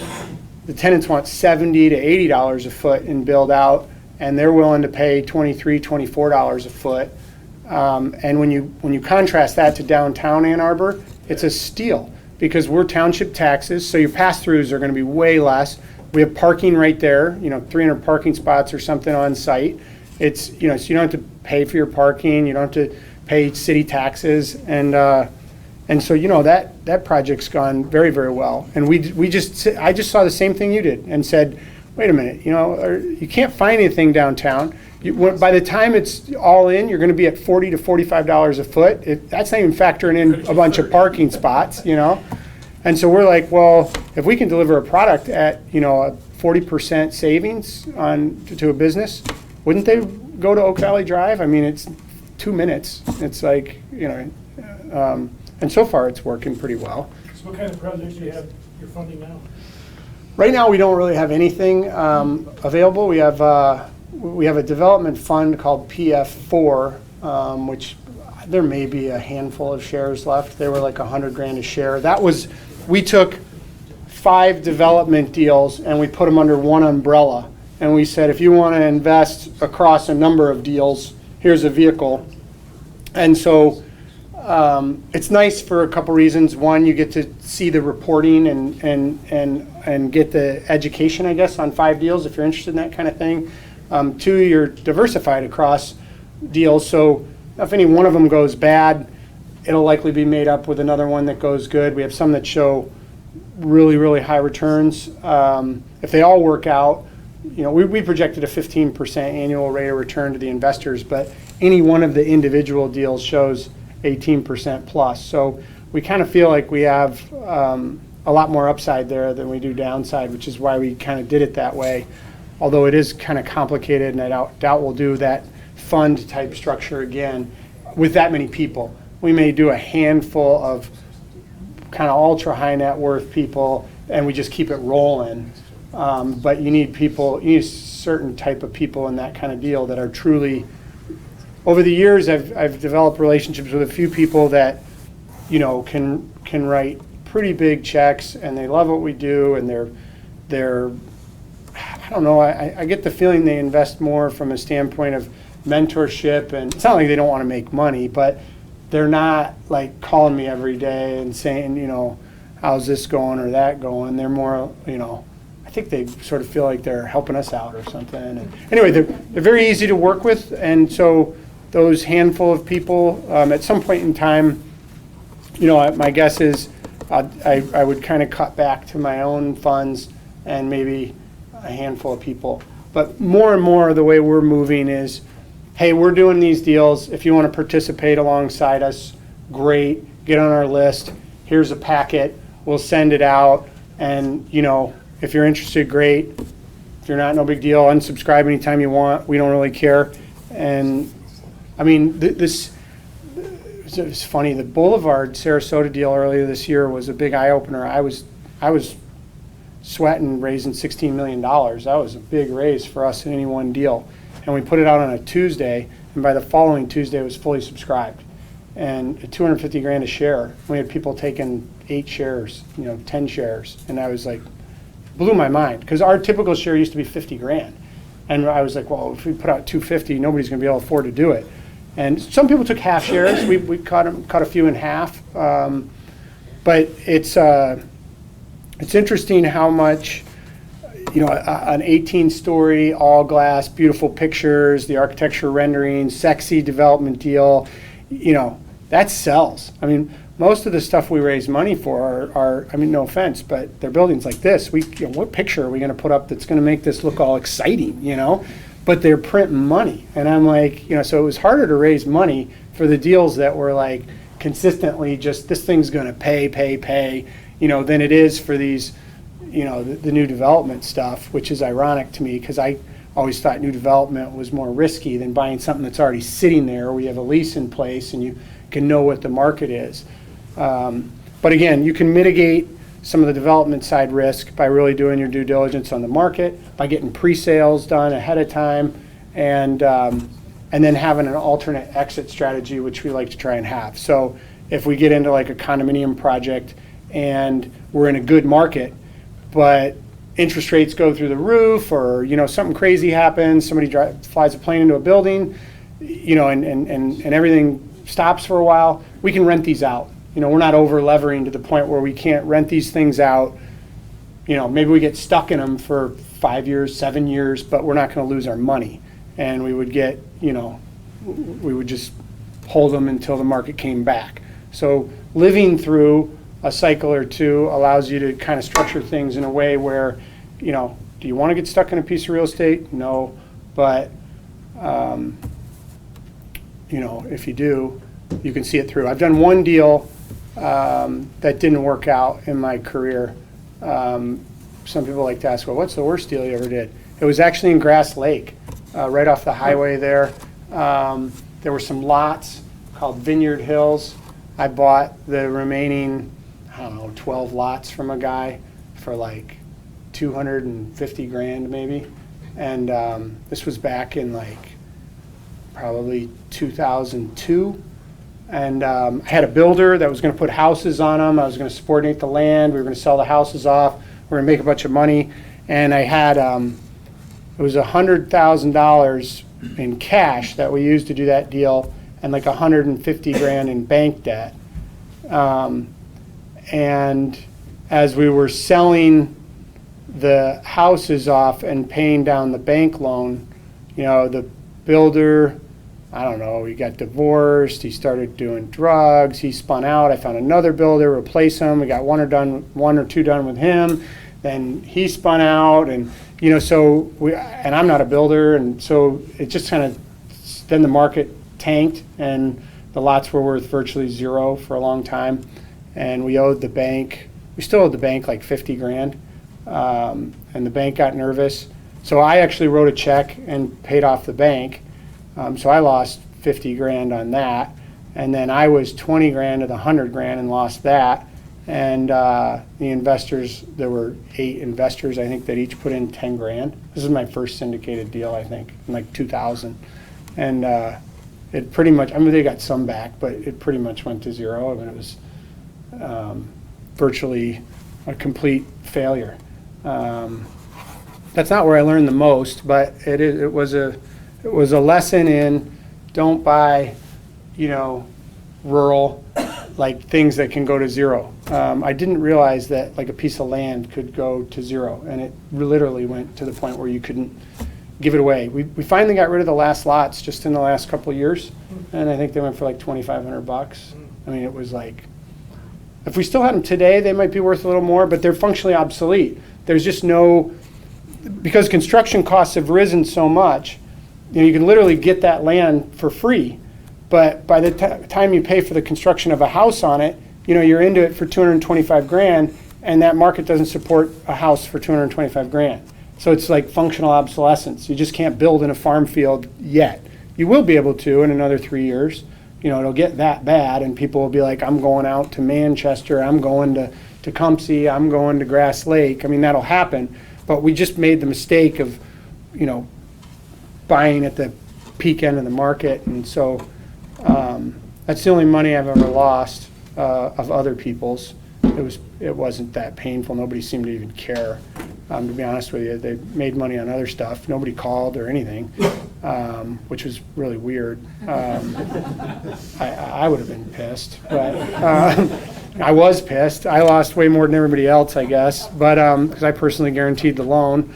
the tenants want $70 to $80 a foot in build out, and they're willing to pay $23, $24 a foot. And when you contrast that to downtown Ann Arbor, it's a steal because we're township taxes, so your pass-throughs are going to be way less. We have parking right there, 300 parking spots or something on site. It's, so you don't have to pay for your parking, you don't have to pay city taxes, and so that project's gone very, very well. And I just saw the same thing you did and said, wait a minute, you can't find anything downtown. By the time it's all in, you're going to be at $40 to $45 a foot. That's not even factoring in a bunch of parking spots, And so we're like, well, if we can deliver a product at a 40% savings to a business, wouldn't they go to Oak Valley Drive? I mean, it's 2 minutes. It's like, and so far it's working pretty well. So what kind of projects do you have you're funding now? Right now, we don't really have anything available. We have a development fund called PF4, which there may be a handful of shares left. They were like $100,000 a share. We took 5 development deals and we put them under one umbrella. And we said, if you want to invest across a number of deals, here's a vehicle. And so It's nice for a couple reasons. One, you get to see the reporting and get the education, I guess, on 5 deals if you're interested in that kind of thing. 2, you're diversified across deals, so if any one of them goes bad, it'll likely be made up with another one that goes good. We have some that show really, really high returns. If they all work out, we projected a 15% annual rate of return to the investors, but any one of the individual deals shows 18% plus. So we kind of feel like we have a lot more upside there than we do downside, which is why we kind of did it that way. Although it is kind of complicated, and I doubt we'll do that fund type structure again with that many people. We may do a handful of kind of ultra high net worth people, and we just keep it rolling. But you need a certain type of people in that kind of deal that are truly. Over the years, I've developed relationships with a few people that, can write pretty big checks, and they love what we do, and they're I don't know. I get the feeling they invest more from a standpoint of mentorship, and it's not like they don't want to make money, but they're not like calling me every day and saying, how's this going or that going. They're more, I think they sort of feel like they're helping us out or something. And anyway, they're very easy to work with, and so those handful of people, at some point in time, my guess is I would kind of cut back to my own funds and maybe a handful of people. But more and more the way we're moving is, hey, we're doing these deals. If you want to participate alongside us, great. Get on our list. Here's a packet. We'll send it out. And, if you're interested, great. If you're not, no big deal. Unsubscribe anytime you want. We don't really care. And, I mean, it's funny. The Boulevard Sarasota deal earlier this year was a big eye-opener. I was sweating raising $16 million. That was a big raise for us in any one deal. And we put it out on a Tuesday, and by the following Tuesday it was fully subscribed. And at $250,000 a share, we had people taking 8 shares, 10 shares. And I was like, blew my mind, because our typical share used to be $50,000. And I was like, well, if we put out 250, nobody's going to be able to afford to do it. And some people took half shares. We cut a few in half. But it's interesting how much, an 18-story, all glass, beautiful pictures, the architecture rendering, sexy development deal, that sells. I mean, most of the stuff we raise money for are no offense, but they're buildings like this. What picture are we going to put up that's going to make this look all exciting, But they're printing money. And I'm like, so it was harder to raise money for the deals that were like consistently just, this thing's going to pay, than it is for these, the new development stuff, which is ironic to me, because I always thought new development was more risky than buying something that's already sitting there where you have a lease in place and you can know what the market is. But again, you can mitigate some of the development side risk by really doing your due diligence on the market, by getting pre-sales done ahead of time, and then having an alternate exit strategy, which we like to try and have. So if we get into like a condominium project and we're in a good market, but interest rates go through the roof, or something crazy happens, somebody flies a plane into a building, and everything stops for a while, we can rent these out. We're not over levering to the point where we can't rent these things out. Maybe we get stuck in them for 5 years, 7 years, but we're not going to lose our money. And we would get, we would just hold them until the market came back. So living through a cycle or two allows you to kind of structure things in a way where, do you want to get stuck in a piece of real estate? No, but, if you do, you can see it through. I've done one deal that didn't work out in my career. Some people like to ask, well, what's the worst deal you ever did? It was actually in Grass Lake, right off the highway there. There were some lots called Vineyard Hills. I bought the remaining, 12 lots from a guy for like $250,000 maybe. And this was back in like probably 2002. And I had a builder that was going to put houses on them. I was going to subordinate the land. We were going to sell the houses off. We were going to make a bunch of money. And I had, it was $100,000 in cash that we used to do that deal. and like 150 grand in bank debt. And as we were selling the houses off and paying down the bank loan, you know, the builder, I don't know, he got divorced, he started doing drugs, he spun out, I found another builder, replaced him, we got one or two done with him, then he spun out, and, you know, so and I'm not a builder, and so it just kind of, then the market tanked, and the lots were worth virtually zero for a long time, and we still owed the bank like 50 grand, and the bank got nervous. So I actually wrote a check and paid off the bank. So I lost 50 grand on that. And then I was 20 grand of the 100 grand and lost that. And the investors, there were 8 investors, I think, that each put in 10 grand. This is my first syndicated deal, I think, in like 2000. And it pretty much, I mean, they got some back, but it pretty much went to zero. I mean, it was virtually a complete failure. That's not where I learned the most, but it was a lesson in don't buy, you know, rural, like things that can go to zero. I didn't realize that like a piece of land could go to zero, and it literally went to the point where you couldn't give it away. We finally got rid of the last lots just in the last couple of years, and I think they went for like $2,500. I mean, it was like, if we still had them today, they might be worth a little more, but they're functionally obsolete. There's just no, because construction costs have risen so much, you know, you can literally get that land for free, but by the time you pay for the construction of a house on it, you know, you're into it for 225 grand, and that market doesn't support a house for 225 grand. So it's like functional obsolescence. You just can't build in a farm field yet. You will be able to in another 3 years. You know, it'll get that bad, and people will be like, I'm going out to Manchester, I'm going to Tecumseh, I'm going to Grass Lake. I mean, that'll happen, but we just made the mistake of, you know, buying at the peak end of the market, and so that's the only money I've ever lost of other people's. It wasn't that painful. Nobody seemed to even care. To be honest with you, they made money on other stuff. Nobody called or anything, which was really weird. I would have been pissed, but I was pissed. I lost way more than everybody else, I guess, but because I personally guaranteed the loan,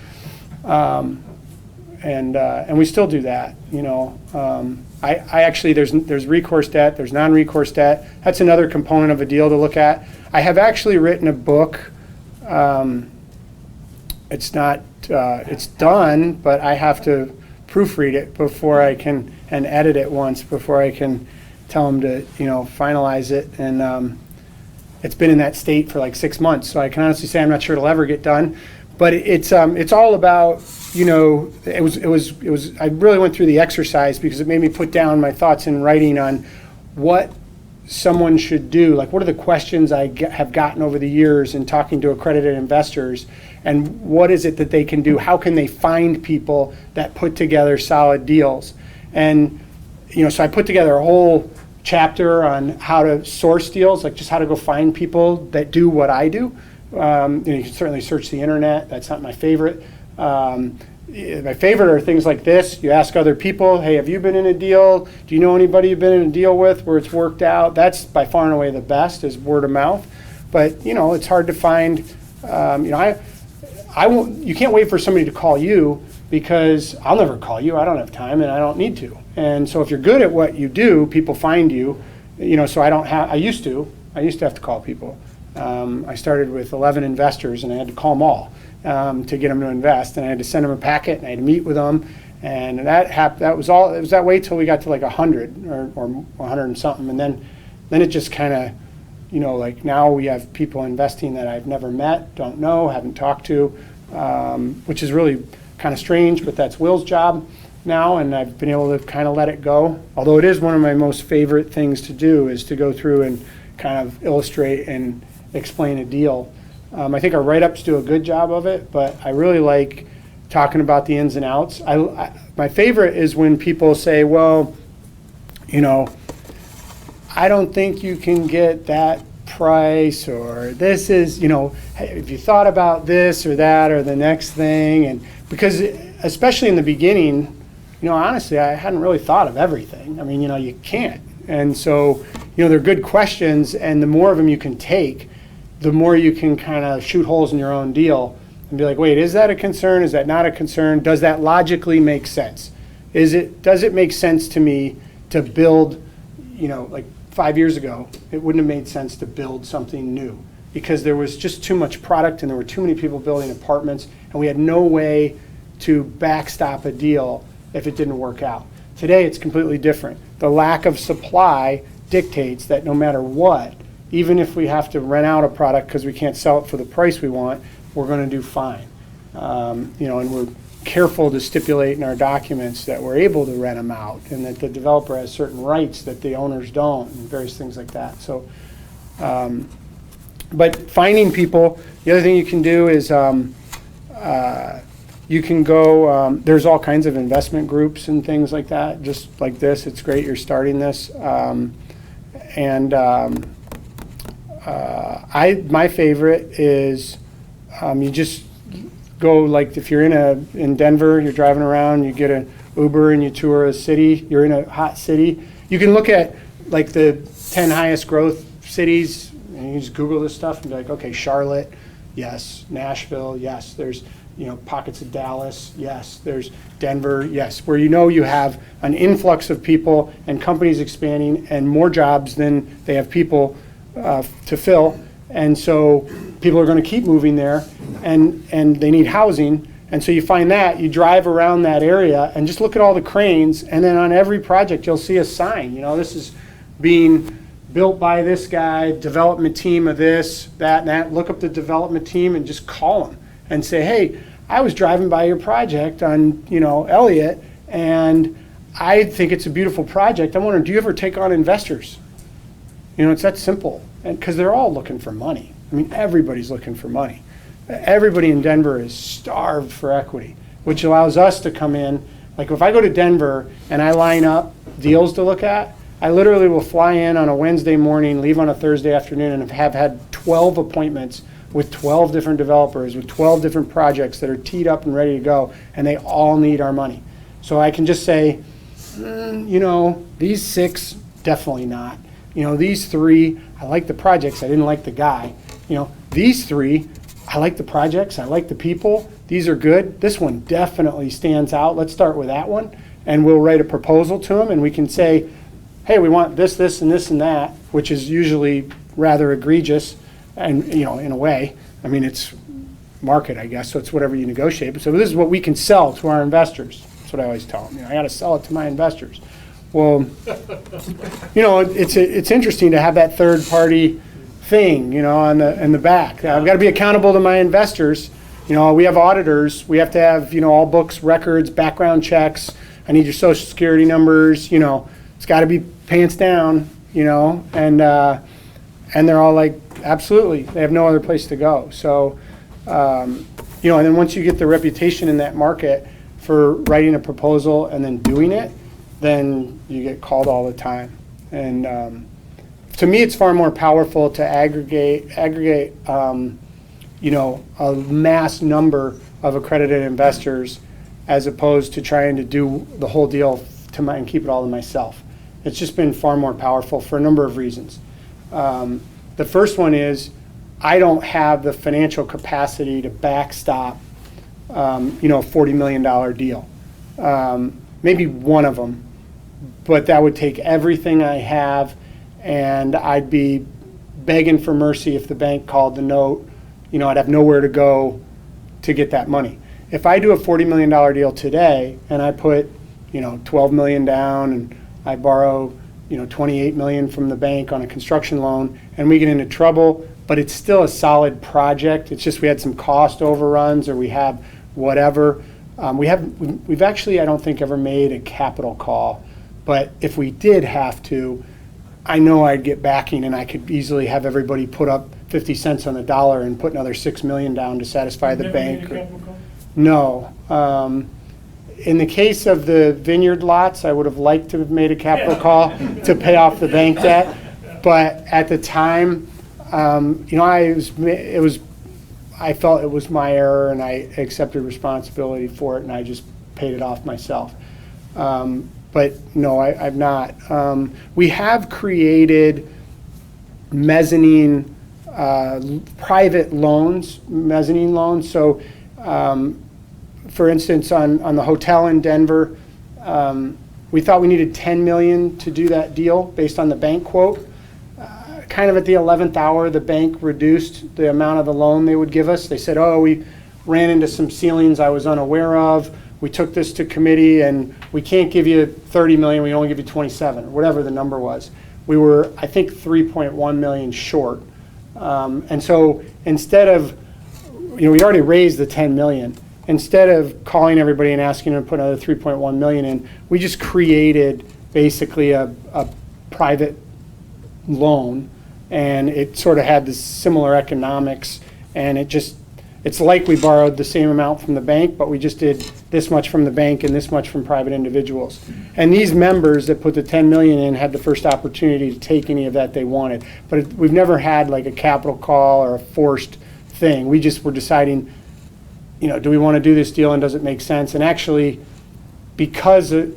and we still do that. You know, I actually there's recourse debt, there's non-recourse debt. That's another component of a deal to look at. I have actually written a book. It's not, it's done, but I have to proofread it before I can, and edit it once before I can tell them to, you know, finalize it. And it's been in that state for like 6 months, so I can honestly say I'm not sure it'll ever get done. But it's all about, you know, it was. I really went through the exercise because it made me put down my thoughts in writing on what someone should do. Like, what are the questions I have gotten over the years in talking to accredited investors, and what is it that they can do? How can they find people that put together solid deals? And, you know, so I put together a whole chapter on how to source deals, like just how to go find people that do what I do. You know, you can certainly search the internet. That's not my favorite. My favorite are things like this. You ask other people, hey, have you been in a deal? Do you know anybody you've been in a deal with where it's worked out? That's by far and away the best, is word of mouth. But, you know, it's hard to find, you know, I won't, you can't wait for somebody to call you, because I'll never call you. I don't have time, and I don't need to. And so if you're good at what you do, people find you. You know, so I used to have to call people. I started with 11 investors, and I had to call them all to get them to invest, and I had to send them a packet, and I had to meet with them, and that was all. It was that way till we got to like 100 or 100 and something, and then it just kind of, you know, like now we have people investing that I've never met, don't know, haven't talked to, which is really kind of strange, but that's Will's job now, and I've been able to kind of let it go. Although it is one of my most favorite things to do, is to go through and kind of illustrate and explain a deal. I think our write-ups do a good job of it, but I really like talking about the ins and outs. My favorite is when people say, well, you know, I don't think you can get that price, or this is, you know, hey, if you thought about this or that or the next thing. And because especially in the beginning, honestly, I hadn't really thought of everything. I mean, you can't. And so, they're good questions, and the more of them you can take, the more you can kind of shoot holes in your own deal and be like, wait, is that a concern? Is that not a concern? Does that logically make sense? Does it make sense to me to build, like 5 years ago, it wouldn't have made sense to build something new because there was just too much product and there were too many people building apartments, and we had no way to backstop a deal if it didn't work out. Today, it's completely different. The lack of supply dictates that no matter what, even if we have to rent out a product because we can't sell it for the price we want, we're going to do fine. And we're careful to stipulate in our documents that we're able to rent them out and that the developer has certain rights that the owners don't and various things like that. So, but finding people, the other thing you can do is you can go, there's all kinds of investment groups and things like that, just like this. It's great you're starting this. My favorite is you just go, like if you're in Denver, you're driving around, you get an Uber and you tour a city, you're in a hot city. You can look at like the 10 highest growth cities and you just Google this stuff and be like, okay, Charlotte, yes. Nashville, yes. There's pockets of Dallas, yes. There's Denver, yes. Where you have an influx of people and companies expanding and more jobs than they have people to fill. And so people are going to keep moving there and they need housing. And so you find that, you drive around that area and just look at all the cranes, and then on every project you'll see a sign. This is being built by this guy, development team of this, that, and that. Look up the development team and just call them and say, hey, I was driving by your project on, Elliott, and I think it's a beautiful project. I'm wondering, do you ever take on investors? It's that simple. And because they're all looking for money. I mean, everybody's looking for money. Everybody in Denver is starved for equity, which allows us to come in. Like if I go to Denver and I line up deals to look at, I literally will fly in on a Wednesday morning, leave on a Thursday afternoon, and have had 12 appointments with 12 different developers, with 12 different projects that are teed up and ready to go, and they all need our money. So I can just say, these 6, definitely not. These 3, I like the projects, I didn't like the guy. These 3, I like the projects, I like the people, these are good. This one definitely stands out. Let's start with that one, and we'll write a proposal to them, and we can say, hey, we want this, this, and this, and that, which is usually rather egregious, and in a way, I mean, it's market, I guess, so it's whatever you negotiate. So this is what we can sell to our investors. That's what I always tell them. I got to sell it to my investors. Well, it's interesting to have that third party thing, in the back. I've got to be accountable to my investors. We have auditors. We have to have, all books, records, background checks. I need your social security numbers. It's got to be pants down. And they're all like, absolutely. They have no other place to go. So, and then once you get the reputation in that market for writing a proposal and then doing it, then you get called all the time. And to me, it's far more powerful to aggregate, a mass number of accredited investors as opposed to trying to do the whole deal and keep it all to myself. It's just been far more powerful for a number of reasons. The first one is I don't have the financial capacity to backstop, a $40 million deal. Maybe one of them, but that would take everything I have, and I'd be begging for mercy if the bank called the note. I'd have nowhere to go to get that money. If I do a $40 million deal today and I put, $12 million down and I borrow, $28 million from the bank on a construction loan, and we get into trouble, but it's still a solid project. It's just we had some cost overruns or we have whatever. We've actually, I don't think, ever made a capital call, but if we did have to, I know I'd get backing and I could easily have everybody put up 50 cents on the dollar and put another $6 million down to satisfy the Never bank. made a capital call? No. In the case of the vineyard lots, I would have liked to have made a capital call to pay off the bank debt, but at the time, I felt it was my error and I accepted responsibility for it and I just paid it off myself. But no, I've not. We have created mezzanine, private loans, mezzanine loans. So, for instance, on the hotel in Denver, we thought we needed 10 million to do that deal based on the bank quote. Kind of at the 11th hour, the bank reduced the amount of the loan they would give us. They said, oh, we ran into some ceilings I was unaware of. We took this to committee and we can't give you 30 million, we only give you 27, or whatever the number was. We were, I think, 3.1 million short. And so instead of, we already raised the 10 million. Instead of calling everybody and asking them to put another 3.1 million in, we just created basically a private loan, and it sort of had this similar economics, and it's like we borrowed the same amount from the bank, but we just did this much from the bank and this much from private individuals. And these members that put the 10 million in had the first opportunity to take any of that they wanted. But we've never had like a capital call or a forced thing. We just were deciding, do we want to do this deal and does it make sense? And actually, because the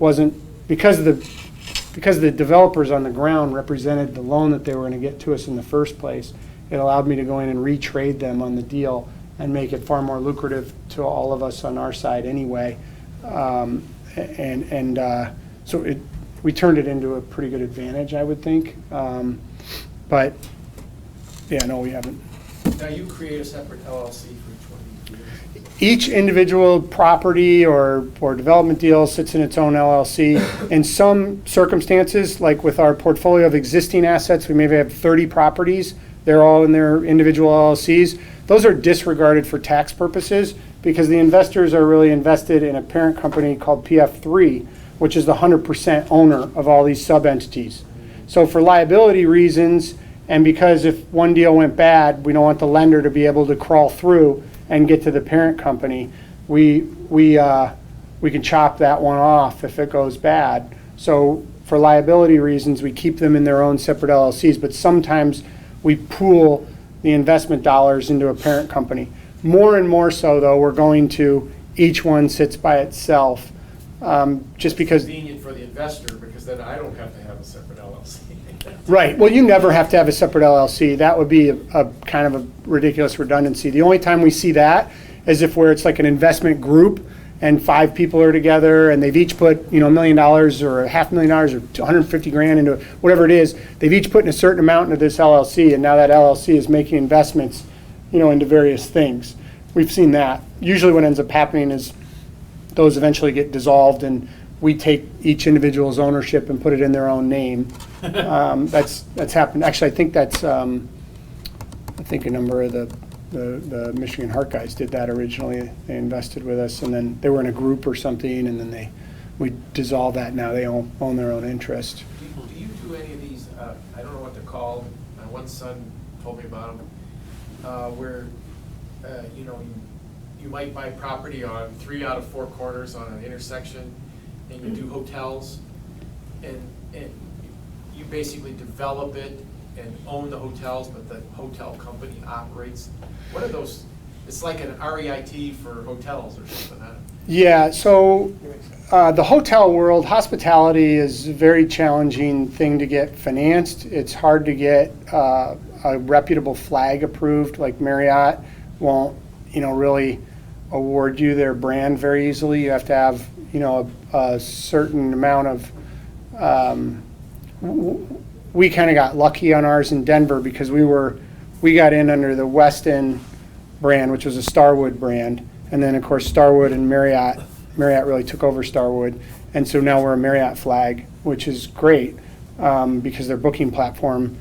developers on the ground represented the loan that they were going to get to us in the first place, it allowed me to go in and retrade them on the deal and make it far more lucrative to all of us on our side anyway. So we turned it into a pretty good advantage, I would think. But yeah, no, we haven't. Now you create a separate LLC for each one of these deals? Each individual property or development deal sits in its own LLC. In some circumstances, like with our portfolio of existing assets, we maybe have 30 properties. They're all in their individual LLCs. Those are disregarded for tax purposes because the investors are really invested in a parent company called PF3, which is the 100% owner of all these sub-entities. So for liability reasons, and because if one deal went bad, we don't want the lender to be able to crawl through and get to the parent company, we can chop that one off if it goes bad. So for liability reasons, we keep them in their own separate LLCs, but sometimes we pool the investment dollars into a parent company. More and more so, though, we're going to each one sits by itself, just because. Convenient for the investor, because then I don't have to have a separate LLC. Right. Well, you never have to have a separate LLC. That would be a kind of a ridiculous redundancy. The only time we see that is if where it's like an investment group and 5 people are together and they've each put, $1 million or $500,000 or $150,000 into whatever it is. They've each put in a certain amount into this LLC, and now that LLC is making investments, into various things. We've seen that. Usually what ends up happening is those eventually get dissolved and we take each individual's ownership and put it in their own name. That's happened. Actually, I think that's, I think a number of the Michigan Heart guys did that originally. They invested with us, and then they were in a group or something, and then we dissolved that. Now they own their own interest. Do you do any of these, I don't know what they're called, my one son told me about them, where, you might buy property on 3 out of 4 corners on an intersection, and you do hotels, and you basically develop it and own the hotels, but the hotel company operates. What are those? It's like an REIT for hotels or something, huh? Yeah, so the hotel world, hospitality is a very challenging thing to get financed. It's hard to get a reputable flag approved, like Marriott won't, really award you their brand very easily. You have to have, a certain amount of, we kind of got lucky on ours in Denver because we got in under the Westin brand, which was a Starwood brand. And then of course Starwood and Marriott really took over Starwood. And so now we're a Marriott flag, which is great because their booking platform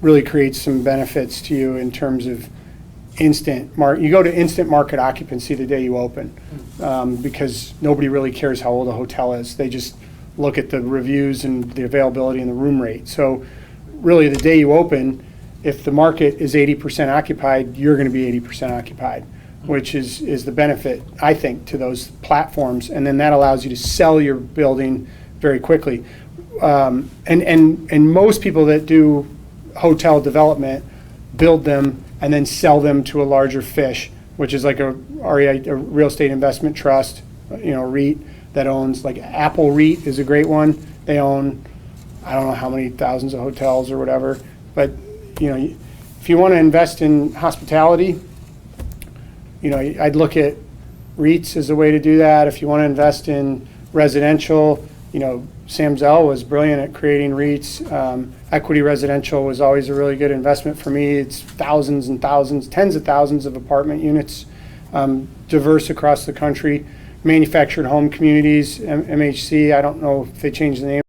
really creates some benefits to you in terms of you go to instant market occupancy the day you open because nobody really cares how old a hotel is. They just look at the reviews and the availability and the room rate. So really the day you open, if the market is 80% occupied, you're going to be 80% occupied, which is the benefit, I think, to those platforms. And then that allows you to sell your building very quickly. And most people that do hotel development build them and then sell them to a larger fish, which is like a real estate investment trust, REIT. that owns, like Apple REIT is a great one. They own, I don't know how many thousands of hotels or whatever, but, you know, if you want to invest in hospitality, you know, I'd look at REITs as a way to do that. If you want to invest in residential, you know, Sam Zell was brilliant at creating REITs. Equity residential was always a really good investment for me. It's thousands and thousands, tens of thousands of apartment units, diverse across the country. Manufactured home communities, MHC, I don't know if they changed the name